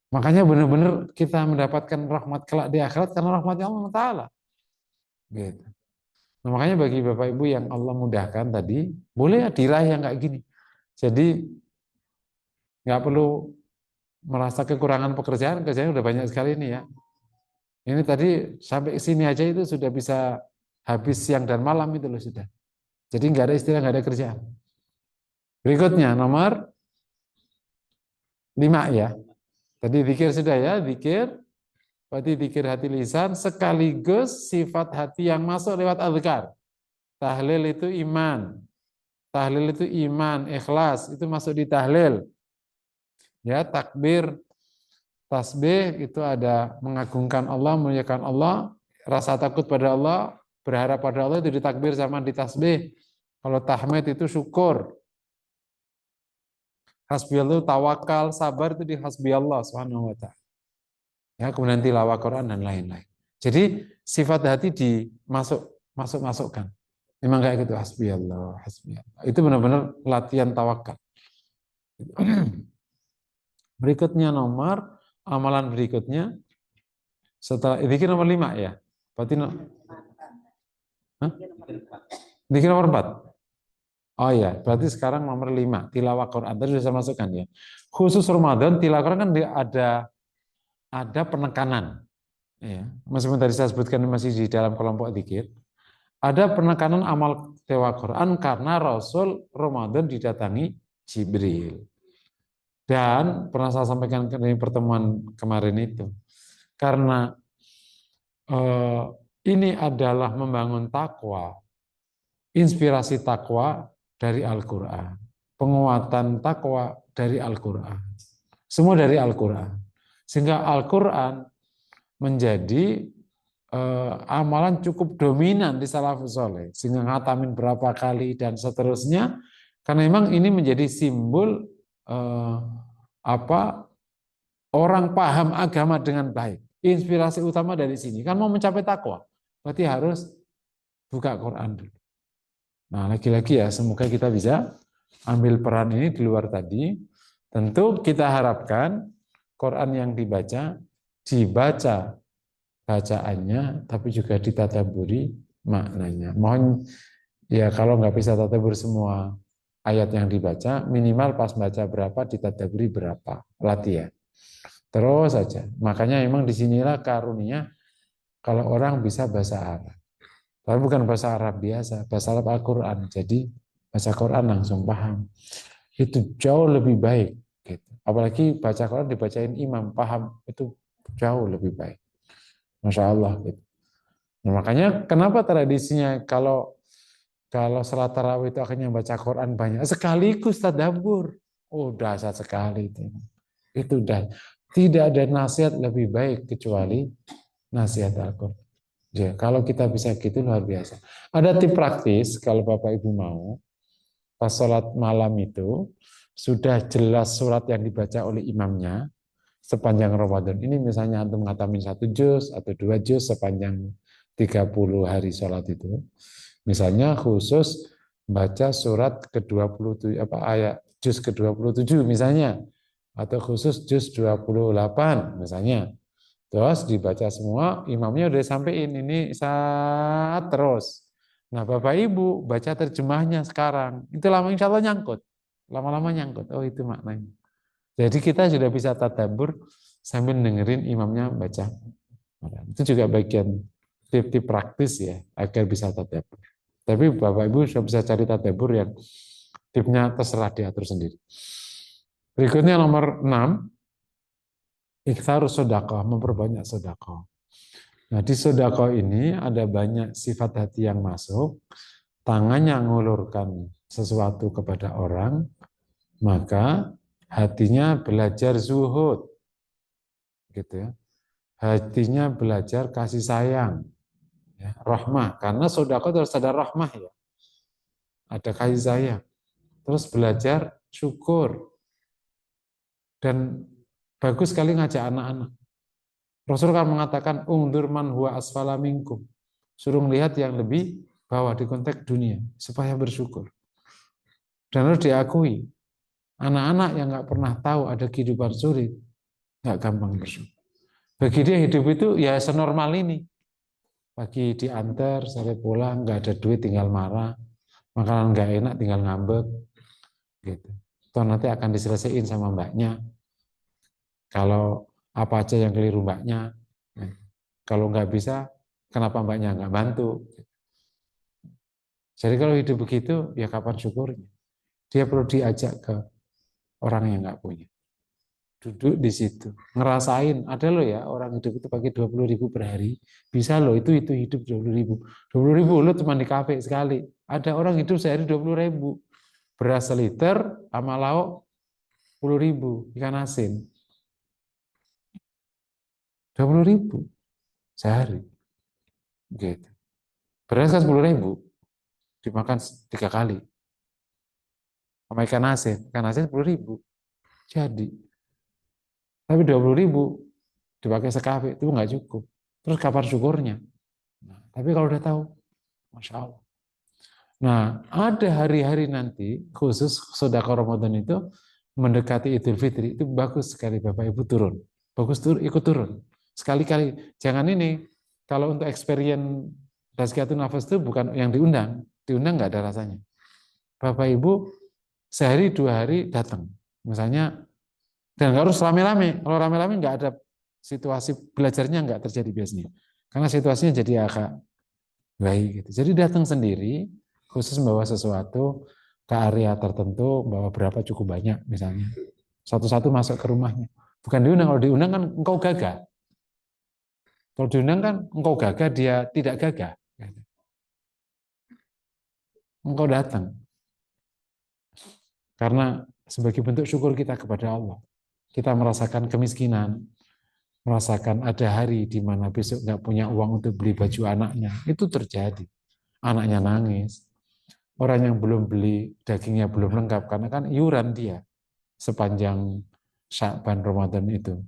S1: Makanya benar-benar kita mendapatkan rahmat kelak di akhirat karena rahmatnya Allah Ta'ala. Gitu. Nah, makanya bagi Bapak Ibu yang Allah mudahkan tadi, boleh ya diraih yang kayak gini. Jadi nggak perlu merasa kekurangan pekerjaan, kerjanya udah banyak sekali ini ya. Ini tadi sampai sini aja itu sudah bisa habis siang dan malam itu loh sudah. Jadi nggak ada istilah nggak ada kerjaan. Berikutnya nomor 5 ya. Tadi zikir sudah ya, zikir. Berarti zikir hati lisan sekaligus sifat hati yang masuk lewat azkar. Tahlil itu iman. Tahlil itu iman, ikhlas, itu masuk di tahlil. Ya, takbir, tasbih itu ada mengagungkan Allah, memuliakan Allah, rasa takut pada Allah, berharap pada Allah itu ditakbir sama ditasbih. Kalau tahmid itu syukur. Hasbiyallah tawakal, sabar itu di hasbiyallah subhanahu wa ta'ala. Ya, kemudian tilawah Quran dan lain-lain. Jadi sifat hati masukkan. Memang kayak gitu hasbiyallah, hasbiyallah. Itu benar-benar latihan tawakal. Berikutnya amalan berikutnya setelah zikir nomor 5 ya. Berarti zikir nomor 4. Oh ya, berarti sekarang nomor 5, tilawah Quran. Tadi sudah saya masukkan ya. Khusus Ramadan, tilawah Quran kan ada penekanan. Ya, meskipun tadi saya sebutkan masih di dalam kelompok zikir. Ada penekanan amal tilawah Quran karena Rasul Ramadan didatangi Jibril. Dan pernah saya sampaikan di pertemuan kemarin itu. Karena ini adalah membangun takwa, inspirasi takwa dari Al-Quran, penguatan takwa dari Al-Quran, semua dari Al-Quran. Sehingga Al-Quran menjadi amalan cukup dominan di salafus saleh, sehingga ngatamin berapa kali dan seterusnya, karena memang ini menjadi simbol orang paham agama dengan baik. Inspirasi utama dari sini kan mau mencapai takwa, berarti harus buka Quran dulu. Nah, lagi-lagi ya, semoga kita bisa ambil peran ini di luar tadi. Tentu kita harapkan Quran yang dibaca bacaannya, tapi juga ditadaburi maknanya. Mohon ya kalau nggak bisa tadabur semua ayat yang dibaca, minimal pas baca berapa ditadaburi berapa, latihan. Terus saja. Makanya memang disinilah karunia kalau orang bisa bahasa Arab. Tapi bukan bahasa Arab biasa, bahasa Arab Al-Quran. Jadi baca Quran langsung paham. Itu jauh lebih baik. Gitu. Apalagi baca Quran dibacain imam, paham. Itu jauh lebih baik. Masya Allah. Gitu. Nah, makanya kenapa tradisinya kalau salat tarawih itu akhirnya baca Quran banyak. Sekaligus tadabbur. Oh, dahsyat sekali itu. Itu dah. Tidak ada nasihat lebih baik kecuali nasihat Al-Quran. Ya, kalau kita bisa gitu luar biasa. Ada tip praktis kalau Bapak Ibu mau, pas sholat malam itu sudah jelas surat yang dibaca oleh imamnya, sepanjang Ramadan ini, misalnya antum ngatamin 1 juz atau 2 juz sepanjang 30 hari sholat itu, misalnya khusus baca surat ke-27 apa ayat juz ke-27 misalnya, atau khusus juz 28 misalnya. Terus dibaca semua, imamnya udah sampein ini saat terus. Nah, Bapak Ibu baca terjemahnya sekarang. Itu lama insya Allah nyangkut. Lama-lama nyangkut. Oh, itu maknanya. Jadi kita sudah bisa tadabbur sambil dengerin imamnya baca. Itu juga bagian tip-tip praktis ya, agar bisa tadabbur. Tapi Bapak Ibu sudah bisa cari tadabbur yang tipnya terserah diatur sendiri. Berikutnya nomor 6, ikhtarus sedekah, memperbanyak sedekah. Nah, di sedekah ini ada banyak sifat hati yang masuk, tangannya ngulurkan sesuatu kepada orang, maka hatinya belajar zuhud, gitu ya. Hatinya belajar kasih sayang, ya, rahmah, karena sedekah terus ada rahmah ya, ada kasih sayang. Terus belajar syukur, dan bagus sekali ngajak anak-anak. Rasul kan mengatakan ungdur man huwa asfala minkum. Suruh melihat yang lebih bawah di konteks dunia supaya bersyukur. Dan harus diakui, anak-anak yang nggak pernah tahu ada kehidupan sulit nggak gampang bersyukur. Bagi dia hidup itu ya senormal ini. Pagi diantar, sore pulang, nggak ada duit tinggal marah, makanan nggak enak tinggal ngambek, gitu. Toh nanti akan diselesaikan sama mbaknya. Kalau apa aja yang keliru mbaknya, kalau nggak bisa, kenapa mbaknya nggak bantu? Jadi kalau hidup begitu, ya kapan syukurnya? Dia perlu diajak ke orang yang nggak punya. Duduk di situ, ngerasain. Ada loh ya, orang hidup itu pakai 20.000 per hari. Bisa loh, itu hidup 20.000. 20.000 lo cuma di kafe sekali. Ada orang hidup sehari 20.000. Beras seliter, sama lauk 10.000. Ikan asin. 20.000 sehari. Gitu. Beras kan 10.000. Dimakan 3 kali. Sama ikan asin 10.000. Jadi, tapi 20.000 dipakai sekafe itu nggak cukup. Terus kapan syukurnya? Nah, tapi kalau udah tahu, Masya Allah. Nah, ada hari-hari nanti khusus sedekah Ramadan itu mendekati Idul Fitri, itu bagus sekali Bapak Ibu turun. Bagus turun, ikut turun. Sekali-kali, jangan ini, kalau untuk experience Tazkiyatun Nafas itu bukan yang diundang nggak ada rasanya. Bapak Ibu sehari 2 hari datang, misalnya, dan nggak harus rame-rame. Kalau rame-rame nggak ada situasi belajarnya nggak terjadi biasanya, karena situasinya jadi agak baik gitu. Jadi datang sendiri, khusus membawa sesuatu ke area tertentu, bawa berapa cukup banyak misalnya. Satu-satu masuk ke rumahnya. Bukan diundang, kalau diundang kan engkau gagah. Kalau diundang kan engkau gagah, dia tidak gagah. Engkau datang. Karena sebagai bentuk syukur kita kepada Allah. Kita merasakan kemiskinan, merasakan ada hari di mana besok nggak punya uang untuk beli baju anaknya. Itu terjadi. Anaknya nangis. Orang yang belum beli dagingnya belum lengkap karena kan iuran dia sepanjang Sya'ban Ramadan itu.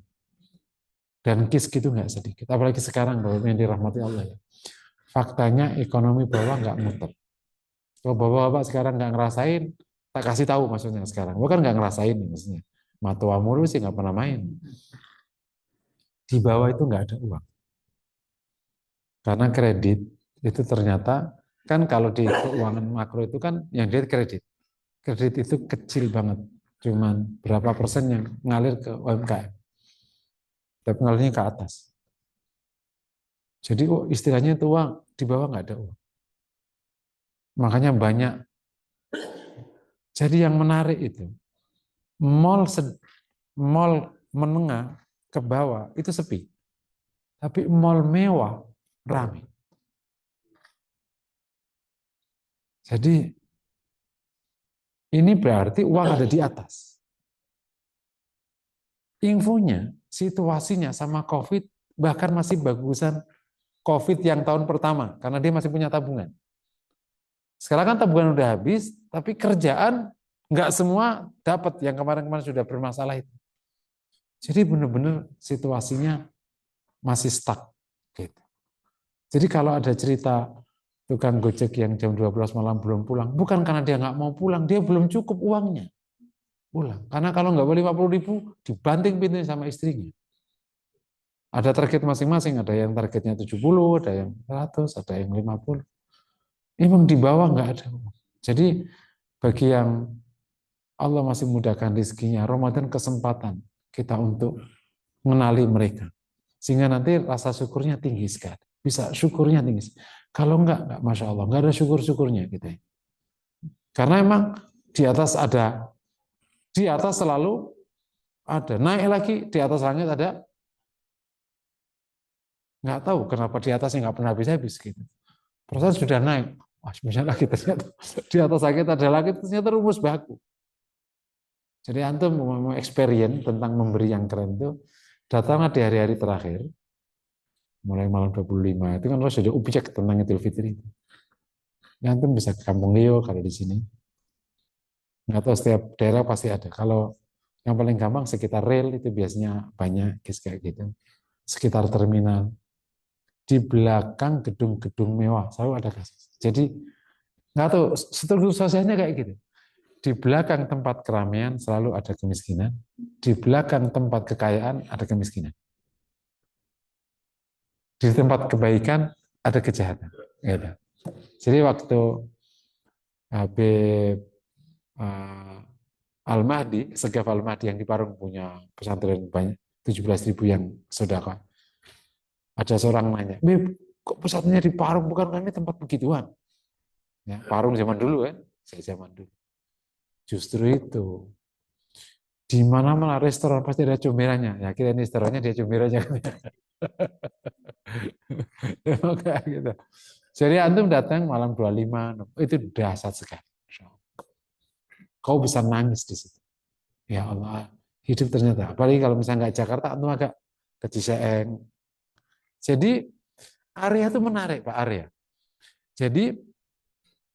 S1: Dan kis gitu nggak sedikit. Apalagi sekarang yang dirahmati Allah ya. Faktanya ekonomi bawah nggak muter. Kalau bapak-bapak sekarang nggak ngerasain, tak kasih tahu maksudnya sekarang. Bukan nggak ngerasain maksudnya. Matua mulu sih nggak pernah main. Di bawah itu nggak ada uang. Karena kredit itu ternyata kan kalau di keuangan makro itu kan yang dia kredit. Kredit itu kecil banget. Cuman berapa persen yang ngalir ke UMKM. Tapi ngalirnya ke atas. Jadi istilahnya itu uang, di bawah nggak ada uang. Makanya banyak. Jadi yang menarik itu, mall menengah ke bawah itu sepi. Tapi mall mewah ramai. Jadi ini berarti uang ada di atas. Infonya, situasinya sama COVID bahkan masih bagusan COVID yang tahun pertama karena dia masih punya tabungan. Sekarang kan tabungan udah habis, tapi kerjaan nggak semua dapat yang kemarin-kemarin sudah bermasalah itu. Jadi benar-benar situasinya masih stuck. Gitu. Jadi kalau ada cerita tukang gojek yang jam 12 malam belum pulang, bukan karena dia nggak mau pulang, dia belum cukup uangnya pulang. Karena kalau nggak boleh 50.000, dibanting pintunya sama istrinya. Ada target masing-masing, ada yang targetnya 70, ada yang 100, ada yang 50. Memang di bawah nggak ada. Jadi bagi yang Allah masih mudahkan rezekinya, Ramadan kesempatan kita untuk mengenali mereka. Sehingga nanti rasa syukurnya tinggi sekali. Bisa syukurnya tinggi. Kalau enggak Masya Allah, enggak ada syukur-syukurnya gitu. Karena emang di atas ada, di atas selalu ada. Naik lagi, di atas langit ada, nggak tahu kenapa di atasnya nggak pernah habis-habis gitu. Proses sudah naik, wah misalnya lagi ternyata di atas langit ada langit, ternyata rumus baku. Jadi antum mau experience tentang memberi yang keren itu, datanglah di hari-hari terakhir, mulai malam 25, itu kan harus ada objek tentang Idul Fitri. Ya, antum bisa ke Kampung Leo kalau di sini. Nggak tahu setiap daerah pasti ada. Kalau yang paling gampang sekitar rel itu biasanya banyak kayak gitu. Sekitar terminal, di belakang gedung-gedung mewah selalu ada kasus. Jadi nggak tahu struktur sosialnya kayak gitu. Di belakang tempat keramaian selalu ada kemiskinan. Di belakang tempat kekayaan ada kemiskinan. Di tempat kebaikan ada kejahatan. Gitu. Jadi waktu Habib Al-Mahdi, Segaf Al-Mahdi yang di Parung punya pesantren banyak 17.000 yang sedekah. Ada seorang nanya, Bib, kok pesantrennya di Parung, bukan kami tempat begituan? Ya, Parung zaman dulu kan, saya zaman dulu. Justru itu, di mana-mana restoran pasti ada comberannya. Ya kita ini restorannya dia comberannya. Emang kayak gitu. Jadi antum datang malam 25, itu dahsyat sekali. Kau bisa nangis di situ. Ya Allah, hidup ternyata. Apalagi kalau misalnya nggak Jakarta, antum agak ke Ciseeng. Jadi area itu menarik Pak area. Jadi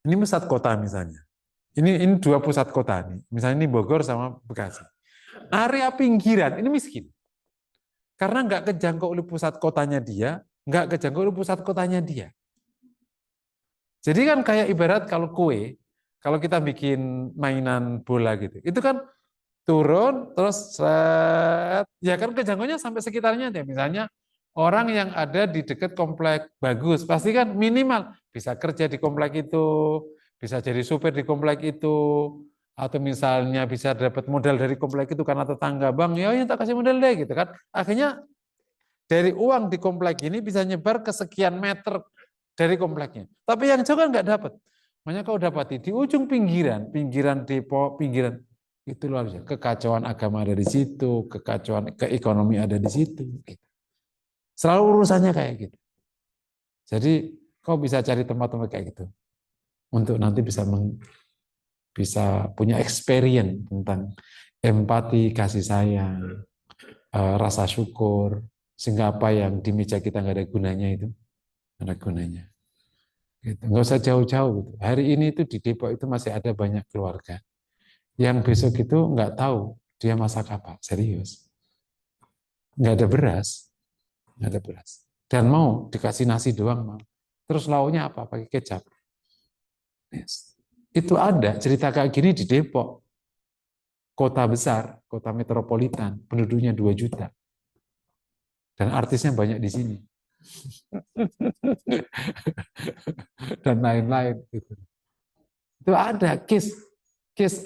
S1: ini pusat kota misalnya. Ini dua pusat kota nih. Misalnya ini Bogor sama Bekasi. Area pinggiran ini miskin. Karena nggak kejangkau oleh pusat kotanya dia, nggak kejangkau oleh pusat kotanya dia. Jadi kan kayak ibarat kalau kue, kalau kita bikin mainan bola gitu, itu kan turun terus set, ya kan kejangkaunya sampai sekitarnya deh. Misalnya orang yang ada di dekat komplek bagus, pasti kan minimal bisa kerja di komplek itu, bisa jadi supir di komplek itu, atau misalnya bisa dapat modal dari komplek itu karena tetangga bang, ya yang tak kasih modal deh gitu kan. Akhirnya dari uang di komplek ini bisa nyebar ke sekian meter dari kompleknya. Tapi yang jauh kan nggak dapat. Makanya kau dapati di ujung pinggiran, pinggiran Depok, pinggiran itu luar biasa. Kekacauan agama ada di situ, kekacauan keekonomi ada di situ. Gitu. Selalu urusannya kayak gitu. Jadi kau bisa cari tempat-tempat kayak gitu untuk nanti bisa punya experience tentang empati, kasih sayang, rasa syukur, sehingga apa yang di meja kita nggak ada gunanya itu ada gunanya. Gitu. Nggak usah jauh-jauh. Gitu. Hari ini itu di Depok itu masih ada banyak keluarga yang besok itu nggak tahu dia masak apa, serius. Nggak ada beras, nggak ada beras. Dan mau dikasih nasi doang mau. Terus lauknya apa? Pakai kecap. Yes. Itu ada cerita kayak gini di Depok, kota besar, kota metropolitan, penduduknya 2 juta. Dan artisnya banyak di sini. Dan lain-lain. Gitu. Itu ada case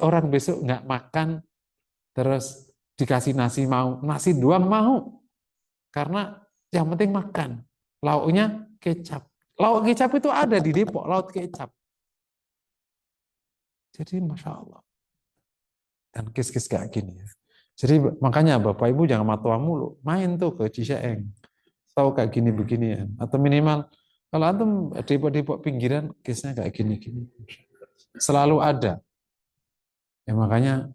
S1: orang besok nggak makan terus dikasih nasi mau, nasi doang mau. Karena yang penting makan. Lauknya kecap. Lauk kecap itu ada di Depok, lauk kecap. Jadi Masya Allah. Dan case-case kayak gini ya. Jadi makanya Bapak Ibu jangan matoa mulu. Main tuh ke Ciseeng. Tahu kayak gini begini ya. Atau minimal kalau antum Depok-Depok pinggiran, case-nya kayak gini-gini. Selalu ada. Ya makanya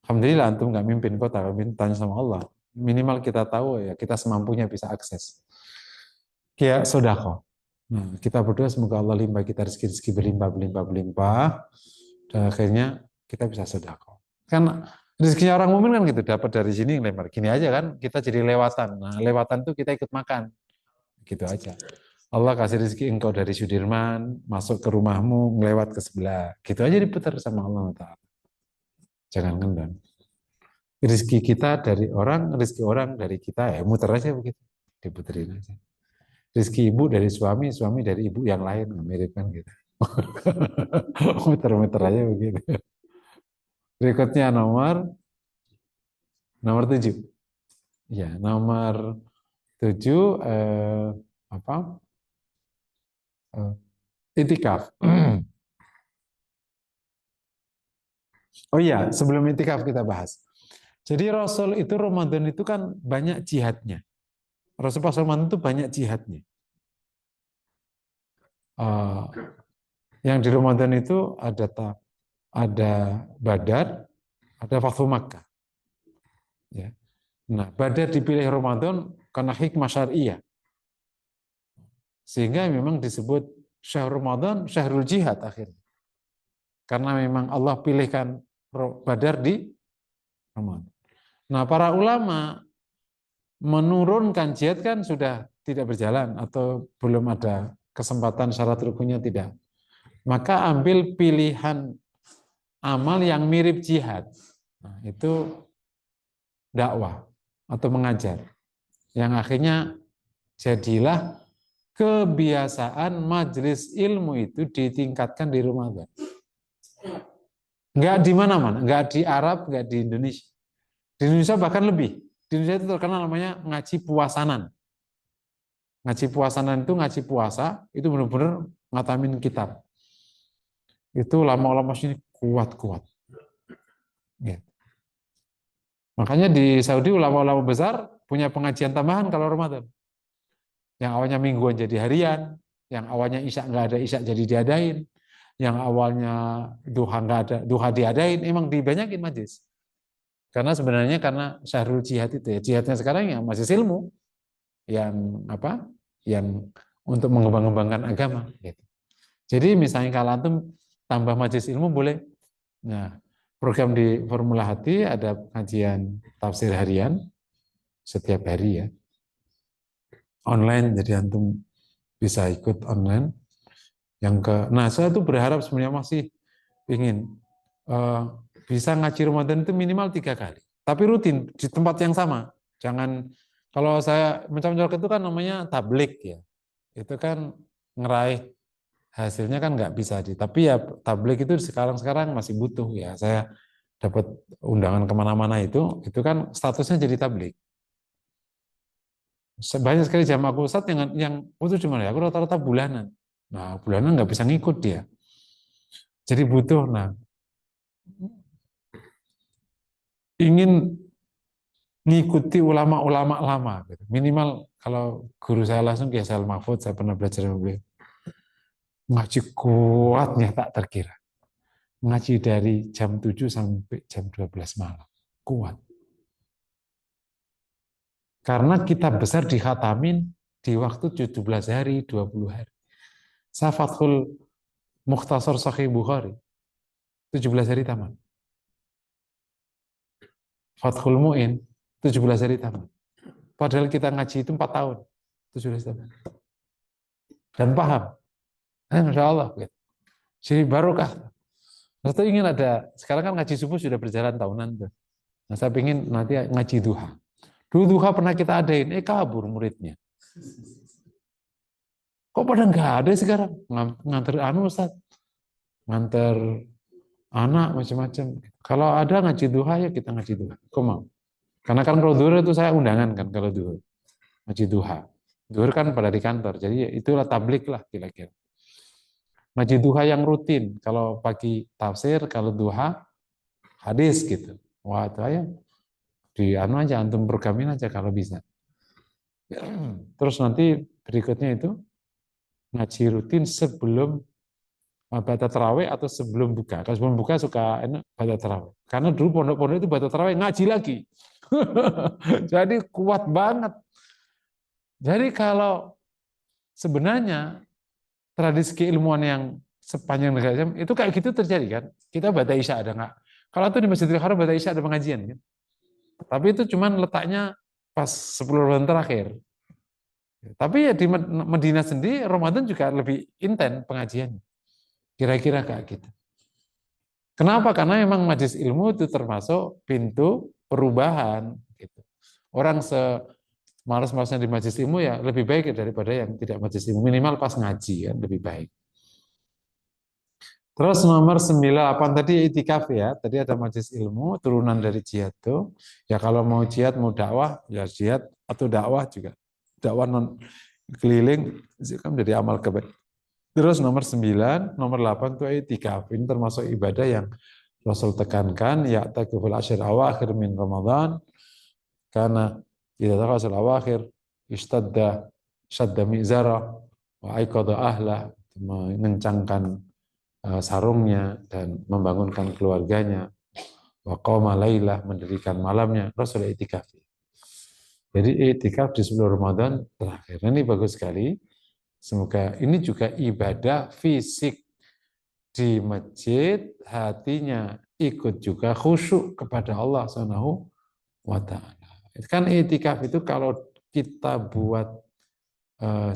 S1: Alhamdulillah antum nggak mimpin kota, tanya sama Allah. Minimal kita tahu ya, kita semampunya bisa akses. Kayak sodako. Nah, kita berdoa semoga Allah limpah kita rezeki berlimpah, berlimpah, berlimpah. Dan akhirnya kita bisa sodako. Kan Rezekinya orang mukmin kan gitu, dapat dari sini lempar. Gini aja kan, kita jadi lewatan. Nah, lewatan tuh kita ikut makan. Gitu aja. Allah kasih rezeki engkau dari Sudirman, masuk ke rumahmu, ngelewat ke sebelah. Gitu aja diputar sama Allah Ta'ala. Jangan ngendang. Rezeki kita dari orang, rezeki orang dari kita, ya muter aja begitu. Diputerin aja. Rezeki ibu dari suami, suami dari ibu yang lain. Mirip kan gitu. Muter-muter aja begitu. Berikutnya nomor 7. Ya, nomor 7 apa? Itikaf. Oh iya, sebelum itikaf kita bahas. Jadi Rasul itu Ramadan itu kan banyak jihadnya. Rasul pas Ramadan itu banyak jihadnya. Uh, yang di Ramadan itu ada Badar, ada Fathu Makkah. Ya. Nah, Badar dipilih Ramadan karena hikmah syariah. Sehingga memang disebut Syahrul Ramadan, Syahrul Jihad akhirnya. Karena memang Allah pilihkan Badar di Ramadan. Nah, para ulama menurunkan jihad kan sudah tidak berjalan atau belum ada kesempatan syarat rukunnya tidak. Maka ambil pilihan amal yang mirip jihad. Nah, itu dakwah atau mengajar. Yang akhirnya jadilah kebiasaan majelis ilmu itu ditingkatkan di Ramadan. Enggak di mana-mana, enggak di Arab, enggak di Indonesia. Di Indonesia bahkan lebih. Di Indonesia itu terkenal namanya ngaji puasanan. Ngaji puasanan itu ngaji puasa, itu benar-benar ngatamin kitab. Itu lama-lama sini kuat-kuat. Ya. Makanya di Saudi ulama-ulama besar punya pengajian tambahan kalau Ramadan. Yang awalnya mingguan jadi harian, yang awalnya isya nggak ada isya jadi diadain, yang awalnya duha nggak ada duha diadain, emang dibanyakin majlis. Karena sebenarnya karena syahrul jihad itu ya, jihadnya sekarang ya masih ilmu yang apa? Yang untuk mengembang-kembangkan agama. Gitu. Jadi misalnya kalau antum tambah majelis ilmu boleh. Nah, program di Formula Hati ada kajian tafsir harian setiap hari ya. Online, jadi antum bisa ikut online. Nah saya tuh berharap sebenarnya masih ingin bisa ngaji Ramadan itu minimal 3 kali. Tapi rutin di tempat yang sama. Jangan, kalau saya mencolok itu kan namanya tablik ya. Itu kan ngeraih hasilnya kan nggak bisa tapi ya tablik itu sekarang masih butuh ya. Saya dapat undangan kemana-mana itu kan statusnya jadi tablik. Banyak sekali jamaah pusat yang butuh cuma ya aku rata-rata bulanan. Nah bulanan nggak bisa ngikut dia. Jadi butuh. Nah ingin ngikuti ulama-ulama lama. Gitu. Minimal kalau guru saya langsung kayak Sal Mahfud, saya pernah belajar sama beliau. Ngaji kuatnya tak terkira. Ngaji dari jam 7 sampai jam 12 malam. Kuat. Karena kita besar dikhatamin di waktu 17 hari, 20 hari. Safathul Mukhtasar Sahih Bukhari. 17 hari tamat. Fathul Mu'in 17 hari tamat. Padahal kita ngaji itu 4 tahun. 17 tahun. Dan paham. Masya Allah. Jadi barokah. Saya ingin ada, sekarang kan ngaji subuh sudah berjalan tahunan tuh. Nah, saya ingin nanti ngaji duha. Dulu duha pernah kita adain, kabur muridnya. Kok pada nggak ada sekarang? Nganter Ustaz. Nganter anak macam-macam. Kalau ada ngaji duha ya kita ngaji duha. Kok mau? Karena kan kalau duhur itu saya undangan kan kalau duhur. Ngaji duha. Duhur kan pada di kantor. Jadi ya itulah tablik lah kira-kira. Ngaji duha yang rutin. Kalau pagi tafsir, kalau duha hadis gitu. Wah, itu aja di aja antum programin aja kalau bisa. Terus nanti berikutnya itu ngaji rutin sebelum baca tarawih atau sebelum buka. Kalau sebelum buka suka enak baca tarawih. Karena dulu pondok-pondok itu baca tarawih ngaji lagi. Jadi kuat banget. Jadi kalau sebenarnya tradisi keilmuan yang sepanjang negara itu kayak gitu terjadi kan. Kita baca isya ada nggak? Kalau itu di Masjidil Haram berarti Isya ada pengajian kan. Tapi itu cuman letaknya pas 10 bulan terakhir. Tapi ya di Medina sendiri Ramadan juga lebih intens pengajiannya. Kira-kira kayak gitu. Kenapa? Karena memang majelis ilmu itu termasuk pintu perubahan. Gitu. Orang semalas-malasnya di majelis ilmu ya lebih baik daripada yang tidak majelis ilmu. Minimal pas ngaji kan lebih baik. Terus nomor 98 tadi itikaf ya. Tadi ada majelis ilmu turunan dari jihad tuh. Ya kalau mau jihad mau dakwah ya jihad atau dakwah juga. Dakwah non keliling itu kan jadi amal kebaikan. Terus nomor 9, nomor 8 itu itikaf. Ini termasuk ibadah yang Rasul tekankan ya takiful asyir awakhir min Ramadan karena tidak tahu asyir awakhir istadda syadda mizara wa aiqadha ahla mengencangkan sarungnya dan membangunkan keluarganya wa qama lailah mendirikan malamnya Rasul itikaf. Jadi itikaf di 10 Ramadan terakhir. Ini bagus sekali. Semoga ini juga ibadah fisik di masjid, hatinya ikut juga khusyuk kepada Allah Subhanahu wa taala. Kan itikaf itu kalau kita buat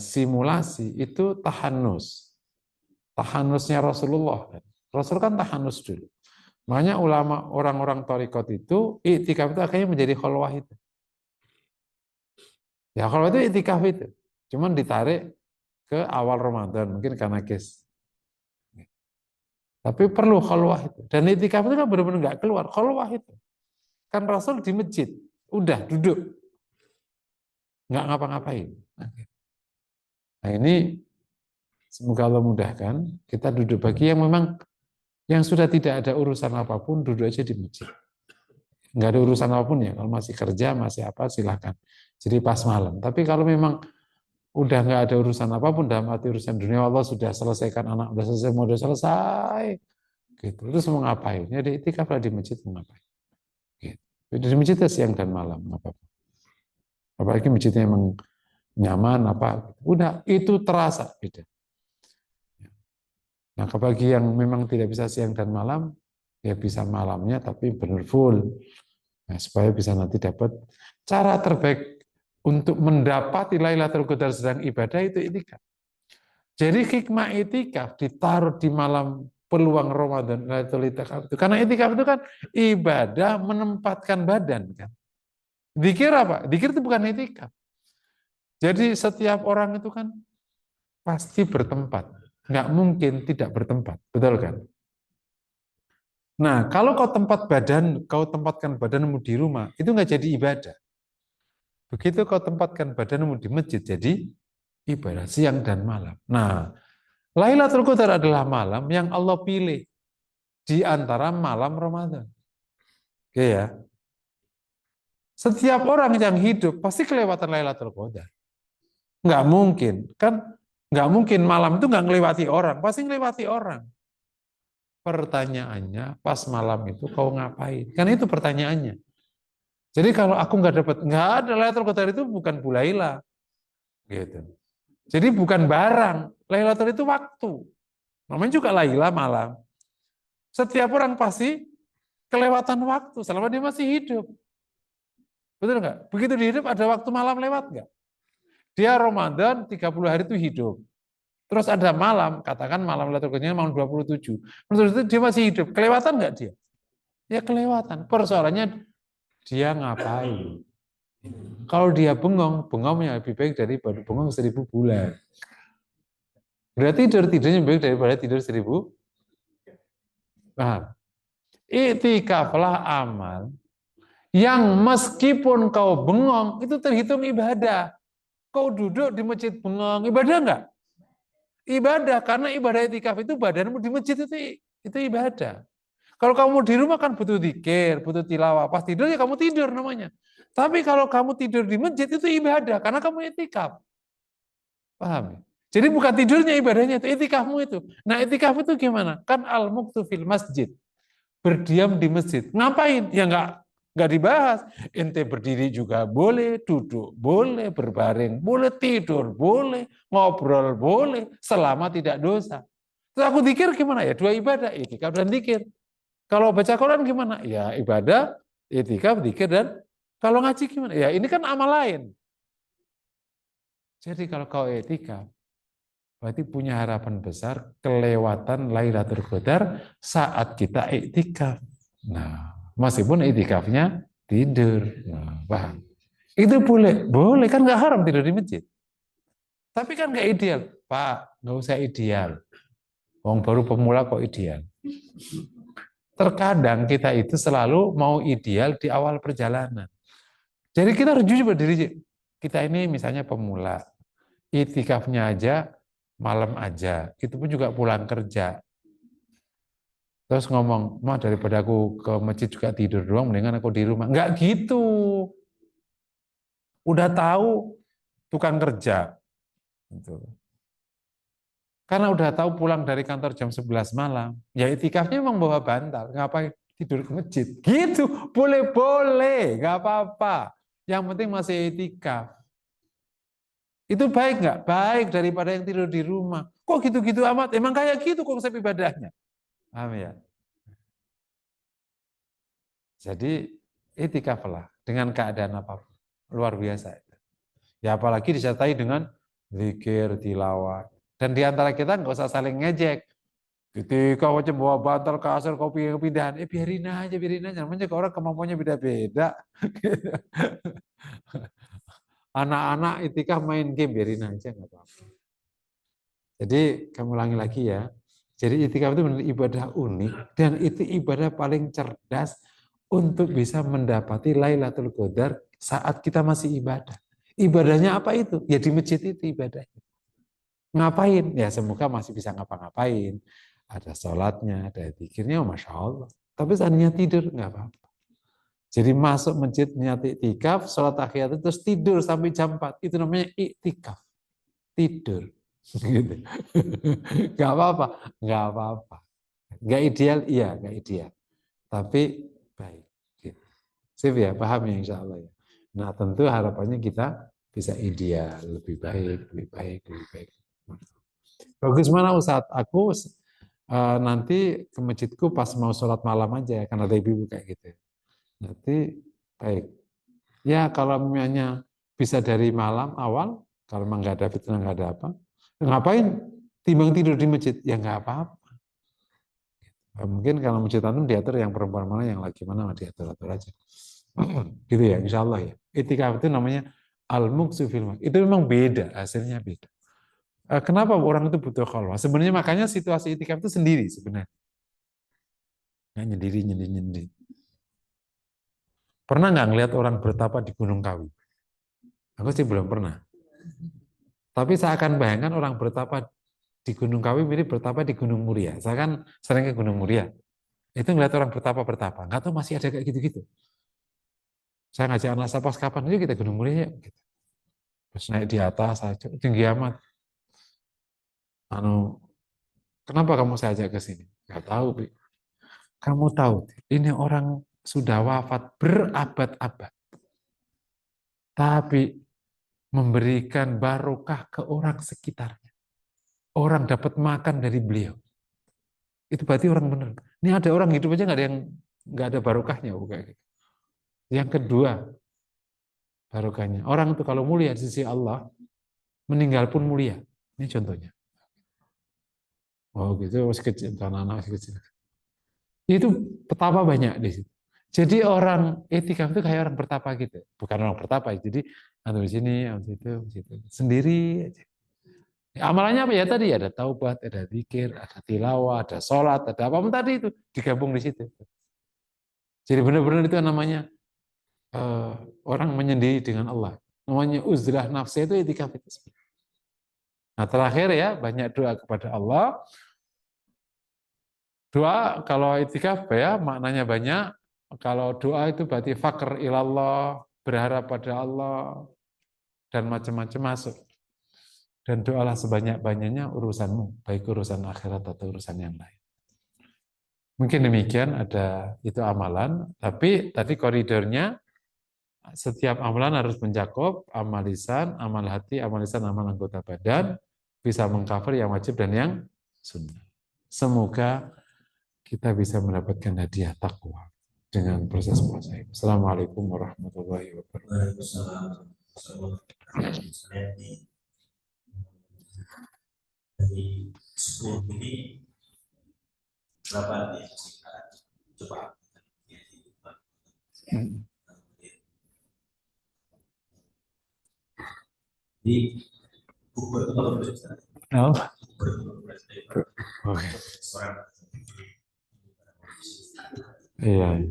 S1: simulasi itu tahanus. Tahanusnya Rasulullah. Rasul kan tahanus dulu. Makanya ulama orang-orang thariqat itu itikaf itu akhirnya menjadi khalwah itu. Ya kalau itu itikaf itu. Cuman ditarik ke awal Ramadan mungkin karena kes. Tapi perlu khalwah itu. Dan itikaf itu kan benar-benar nggak keluar. Khalwah itu. Kan Rasul di masjid. Udah duduk. Nggak ngapa-ngapain. Nah ini semoga Allah mudahkan. Kita duduk bagi yang memang yang sudah tidak ada urusan apapun, duduk aja di masjid. Nggak ada urusan apapun ya. Kalau masih kerja, masih apa, silahkan. Jadi pas malam. Tapi kalau memang udah nggak ada urusan apapun dalam arti urusan dunia Allah sudah selesaikan anak udah selesai mau udah selesai gitu terus mau ngapain jadi itikaf di masjid mau ngapain gitu. Di masjid siang dan malam apa apalagi masjidnya emang nyaman apa udah itu terasa beda. Nah bagi yang memang tidak bisa siang dan malam ya bisa malamnya tapi benar full nah, supaya bisa nanti dapat cara terbaik untuk mendapati Lailatul Qadar sedang ibadah itu itikaf. Jadi hikmah itikaf ditaruh di malam peluang Ramadan Lailatul Itikaf itu. Karena itikaf itu kan ibadah menempatkan badan kan. Dikir apa? Dikir itu bukan itikaf. Jadi setiap orang itu kan pasti bertempat. Nggak mungkin tidak bertempat. Betul kan? Nah, kalau kau tempatkan badanmu di rumah, itu nggak jadi ibadah. Begitu kau tempatkan badanmu di masjid, jadi ibadah siang dan malam. Nah, Lailatul Qadar adalah malam yang Allah pilih di antara malam Ramadan. Oke ya. Setiap orang yang hidup pasti kelewatan Lailatul Qadar. Nggak mungkin. Kan nggak mungkin malam itu nggak ngelewati orang. Pasti ngelewati orang. Pertanyaannya pas malam itu kau ngapain? Kan itu pertanyaannya. Jadi kalau aku nggak ada Lailatul Qadar itu bukan Bulaila. Gitu. Jadi bukan barang. Lailatul itu waktu. Namanya juga Laila malam. Setiap orang pasti kelewatan waktu selama dia masih hidup. Betul nggak? Begitu dia hidup ada waktu malam lewat nggak? Dia Ramadan 30 hari itu hidup. Terus ada malam, katakan malam Lailatul Qadarnya malam 27. Menurut itu dia masih hidup. Kelewatan nggak dia? Ya kelewatan. Persoalannya dia ngapain? Kalau dia bengong, bengongnya lebih baik daripada bengong 1000 bulan. Berarti tidurnya lebih baik daripada tidur 1000. Paham? Iktikaflah amal yang meskipun kau bengong itu terhitung ibadah. Kau duduk di masjid bengong, ibadah enggak? Ibadah, karena ibadah itikaf itu badanmu di masjid itu ibadah. Kalau kamu di rumah kan butuh zikir, butuh tilawah. Pas tidur ya kamu tidur namanya. Tapi kalau kamu tidur di masjid itu ibadah karena kamu itikaf. Paham? Jadi bukan tidurnya ibadahnya itu itikafmu itu. Nah, itikaf itu gimana? Kan al-muqtu fil masjid. Berdiam di masjid. Ngapain? Ya enggak dibahas. Ente berdiri juga boleh, duduk boleh, berbaring boleh, tidur boleh, ngobrol boleh, selama tidak dosa. Terus aku zikir gimana ya? Dua ibadah, itikaf dan zikir. Kalau baca Quran gimana? Ya ibadah, itikaf, zikir, dan kalau ngaji gimana? Ya ini kan amal lain. Jadi kalau kau itikaf, berarti punya harapan besar kelewatan Lailatul Qadar saat kita iktikaf. Nah, meskipun iktikafnya tidur. Nah, paham? Itu boleh, boleh kan nggak haram tidur di masjid. Tapi kan nggak ideal, Pak. Nggak usah ideal. Wong baru pemula kok ideal. Terkadang kita itu selalu mau ideal di awal perjalanan. Jadi kita harus jujur pada diri kita ini misalnya pemula, itikafnya aja malam aja, itu pun juga pulang kerja. Terus ngomong, mah daripada aku ke masjid juga tidur doang, mendingan aku di rumah. Enggak gitu. Udah tahu tukang kerja. Gitu. Karena udah tahu pulang dari kantor jam 11 malam, ya itikafnya memang bawa bantal, ngapain tidur ke masjid. Gitu, boleh-boleh, nggak apa-apa. Yang penting masih itikaf. Itu baik nggak? Baik daripada yang tidur di rumah. Kok gitu-gitu amat? Emang kayak gitu konsep ibadahnya. Paham ya? Jadi itikaflah dengan keadaan apapun. Luar biasa. Ya apalagi disertai dengan zikir, tilawah. Dan di antara kita nggak usah saling ngejek. Ketika kau bawa bantal kasur, kau pindahan, biarin aja. Namanya orang kemampuannya beda-beda. Anak-anak itikaf main game, biarin aja nggak apa-apa. Jadi kamu ulangi lagi ya. Jadi itikaf itu benar ibadah unik dan itu ibadah paling cerdas untuk bisa mendapati Lailatul Qadar saat kita masih ibadah. Ibadahnya apa itu? Ya di masjid itu ibadahnya. Ngapain? Ya semoga masih bisa ngapa-ngapain. Ada sholatnya, ada zikirnya, Masya Allah. Tapi seandainya tidur, nggak apa-apa. Jadi masuk masjid niat iktikaf, sholat tahiyatul terus tidur sampai jam 4. Itu namanya iktikaf. Tidur. Gitu. Nggak apa-apa. Nggak apa-apa. Nggak ideal, iya nggak ideal. Tapi baik. Gitu. Sip ya, paham ya insya Allah ya. Nah tentu harapannya kita bisa ideal, lebih baik, lebih baik, lebih baik. Bagus mana Ustadz? Aku nanti ke masjidku pas mau sholat malam aja, karena ada ibu kayak gitu. Nanti baik. Ya kalau misalnya bisa dari malam awal, kalau memang nggak ada fitnah, nggak ada apa, ngapain timbang tidur di masjid? Ya nggak apa-apa. Mungkin kalau masjid antum diatur yang perempuan mana, yang laki mana, diatur-atur aja. Gitu ya, insya Allah ya. Itikaf itu namanya al-muksu fil. Itu memang beda, hasilnya beda. Kenapa orang itu butuh khalwah? Sebenarnya makanya situasi itikaf itu sendiri sebenarnya. Nggak nyendiri, nyendiri, nyendiri. Pernah nggak ngelihat orang bertapa di Gunung Kawi? Aku sih belum pernah. Tapi saya akan bayangkan orang bertapa di Gunung Kawi mirip bertapa di Gunung Muria. Saya kan sering ke Gunung Muria. Itu ngelihat orang bertapa-bertapa. Nggak tahu masih ada kayak gitu-gitu. Saya ngajak anak saya pas kapan, ayo kita Gunung Muria yuk. Terus naik di atas, tinggi amat. Anu, kenapa kamu saya ajak ke sini? Nggak tahu, Bi. Kamu tahu, ini orang sudah wafat berabad-abad. Tapi memberikan barokah ke orang sekitarnya. Orang dapat makan dari beliau. Itu berarti orang benar. Ini ada orang hidup aja nggak ada yang nggak ada barokahnya, bukan gitu. Yang kedua, barokahnya. Orang itu kalau mulia di sisi Allah, meninggal pun mulia. Ini contohnya. Oh gitu, masih kecil, anak-anak masih kecil. Itu petapa banyak di situ. Jadi orang etika itu kayak orang bertapa gitu. Bukan orang bertapa, jadi anu di sini, anu di situ. Sendiri aja. Amalannya apa ya tadi? Ada taubat, ada zikir, ada tilawah, ada sholat, ada apa-apa tadi itu digabung di situ. Jadi benar-benar itu namanya orang menyendiri dengan Allah. Namanya uzlah nafsi itu etika itu. Nah terakhir ya banyak doa kepada Allah. Doa kalau itikaf ya maknanya banyak. Kalau doa itu berarti fakr ilallah, berharap pada Allah dan macam-macam masuk. Dan doalah sebanyak-banyaknya urusanmu, baik urusan akhirat atau urusan yang lain. Mungkin demikian ada itu amalan, tapi tadi koridornya setiap amalan harus mencakup amal lisan, amal hati, amal lisan, amal anggota badan, bisa mengcover yang wajib dan yang sunnah. Semoga kita bisa mendapatkan hadiah takwa dengan proses puasa. Assalamualaikum warahmatullahi wabarakatuh.
S2: Dari 10 ini berapa ya? Coba di buku itu kalau
S1: Oke. Iya.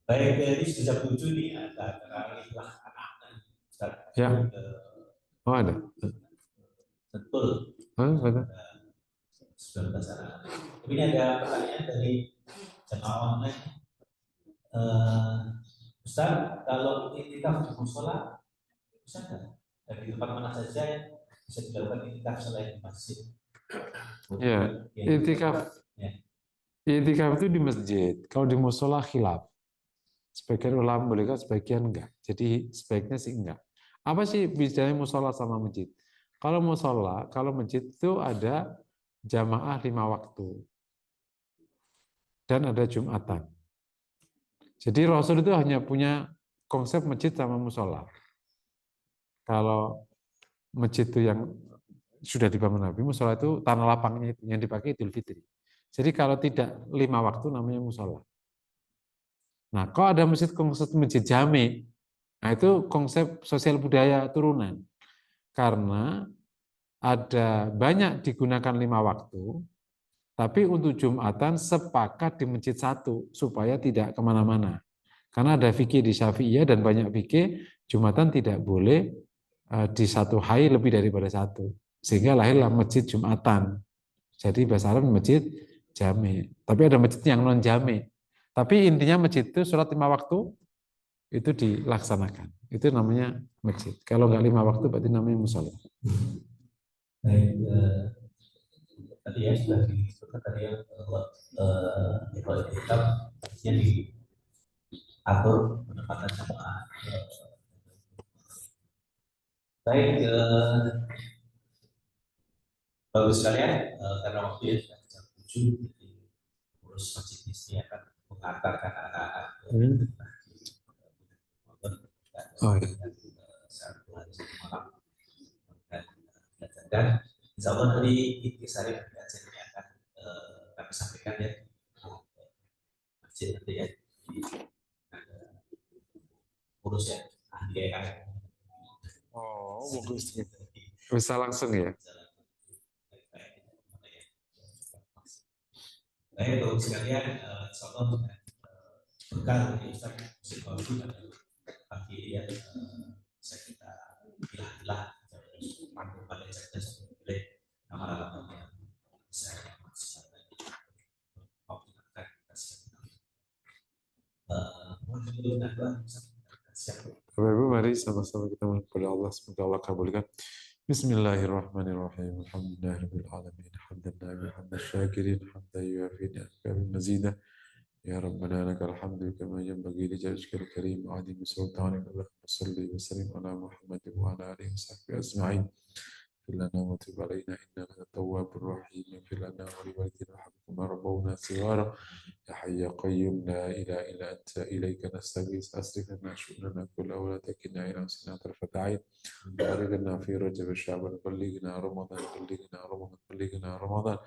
S2: Baik dari sejak 7 ini ada anak-anak.
S1: Ya. Oh ada.
S2: Betul.
S1: Oh, betul.
S2: 19 anak. Ini ada pertanyaan dari jemaah online. Ustaz, kalau iktikaf di musola bisa nggak? Dari tempat mana saja yang bisa dilakukan iktikaf selain di masjid?
S1: Ya, iktikaf itu di masjid. Kalau di musola khilaf. Sebagian ulama boleh, sebagian enggak. Jadi sebaiknya sih enggak. Apa sih bedanya musola sama masjid? Kalau musola, kalau masjid itu ada jamaah 5 waktu dan ada Jumatan. Jadi Rasul itu hanya punya konsep masjid sama musola. Kalau masjid itu yang sudah dibangun Nabi, musola itu tanah lapangnya itu yang dipakai Idul Fitri. Jadi kalau tidak 5 waktu namanya musola. Nah, kalau ada konsep masjid jami, nah itu konsep sosial budaya turunan. Karena ada banyak digunakan 5 waktu, tapi untuk Jumatan sepakat di masjid satu, supaya tidak kemana-mana. Karena ada fikih di Syafi'iyah dan banyak fikih, Jumatan tidak boleh di satu hari lebih daripada satu. Sehingga lahirlah masjid Jumatan. Jadi bahasa Arab masjid jami. Tapi ada masjid yang non jami. Tapi intinya masjid itu sholat 5 waktu itu dilaksanakan. Itu namanya masjid. Kalau nggak 5 waktu berarti namanya musola.
S2: Baik, tadi ya sudah disebutkan tadi ya bahwa kalau iktikaf harusnya diatur penempatan jamaah. Baik, bagus sekali ya, karena waktu ya sudah jam 7, jadi urus masjid ini akan mengantarkan anak-anak
S1: Oh, ya.
S2: satu hari satu malam dan insya Allah nanti intisari kajian ini akan kami sampaikan ya masjid nanti ya urus ya ahli AI.
S1: Oh, bagus. Bisa langsung ya.
S2: Baik, bagus sekalian, insya Allah berkah dari Ustaz Bagus pagi ya bisa kita pilah-pilah pada cerdas boleh nama-nama yang bisa mau kita kasih.
S1: Bapak Ibu, mari sama-sama kita mohon kepada Allah, semoga Allah kabulkan. Bismillahirrahmanirrahim. Alhamdulillahirabbil alamin. Hamdan nabiyyina hamdan syakirin hamdan yuwafi ni'amahu mazidah. Ya Rabbana lakal hamdu kama yanbaghi li wajhikal karim wa 'azimi sultanik. Allahumma shalli wa sallim ala Muhammadin wa ala alihi wa sahbihi ajma'in. لنا وتب علينا إنك التواب الرحيم اغفر لنا ولوالدينا وارحمهما ربونا صغارا يا حي يا قيوم لا إله إلا أنت إليك نستغيث أصرف لنا شؤوننا كلها ولا تكلنا إلى أنفسنا طرفة عين بلغنا في رجب شعبان بلغنا رمضان بلغنا رمضان بلغنا رمضان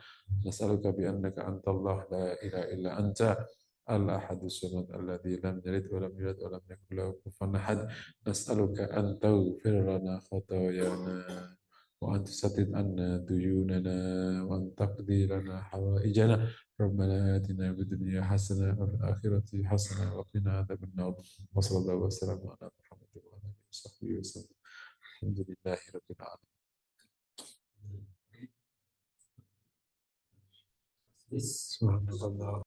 S1: نسألك بأنك أنت الله لا إله إلا أنت الأحد الصمد الذي لم يلد ولم يولد ولم يكن له كفوا أحد نسألك أن تغفر لنا خطايانا وأن تسدد عنا ديوننا وأن تقضي لنا حوائجنا ربنا آتنا في الدنيا حسنة وفي الآخرة حسنة وقنا عذاب النار وصلى الله وسلم على محمد وعلى آله وصحبه وسلم الحمد لله رب العالمين. سبحان الله.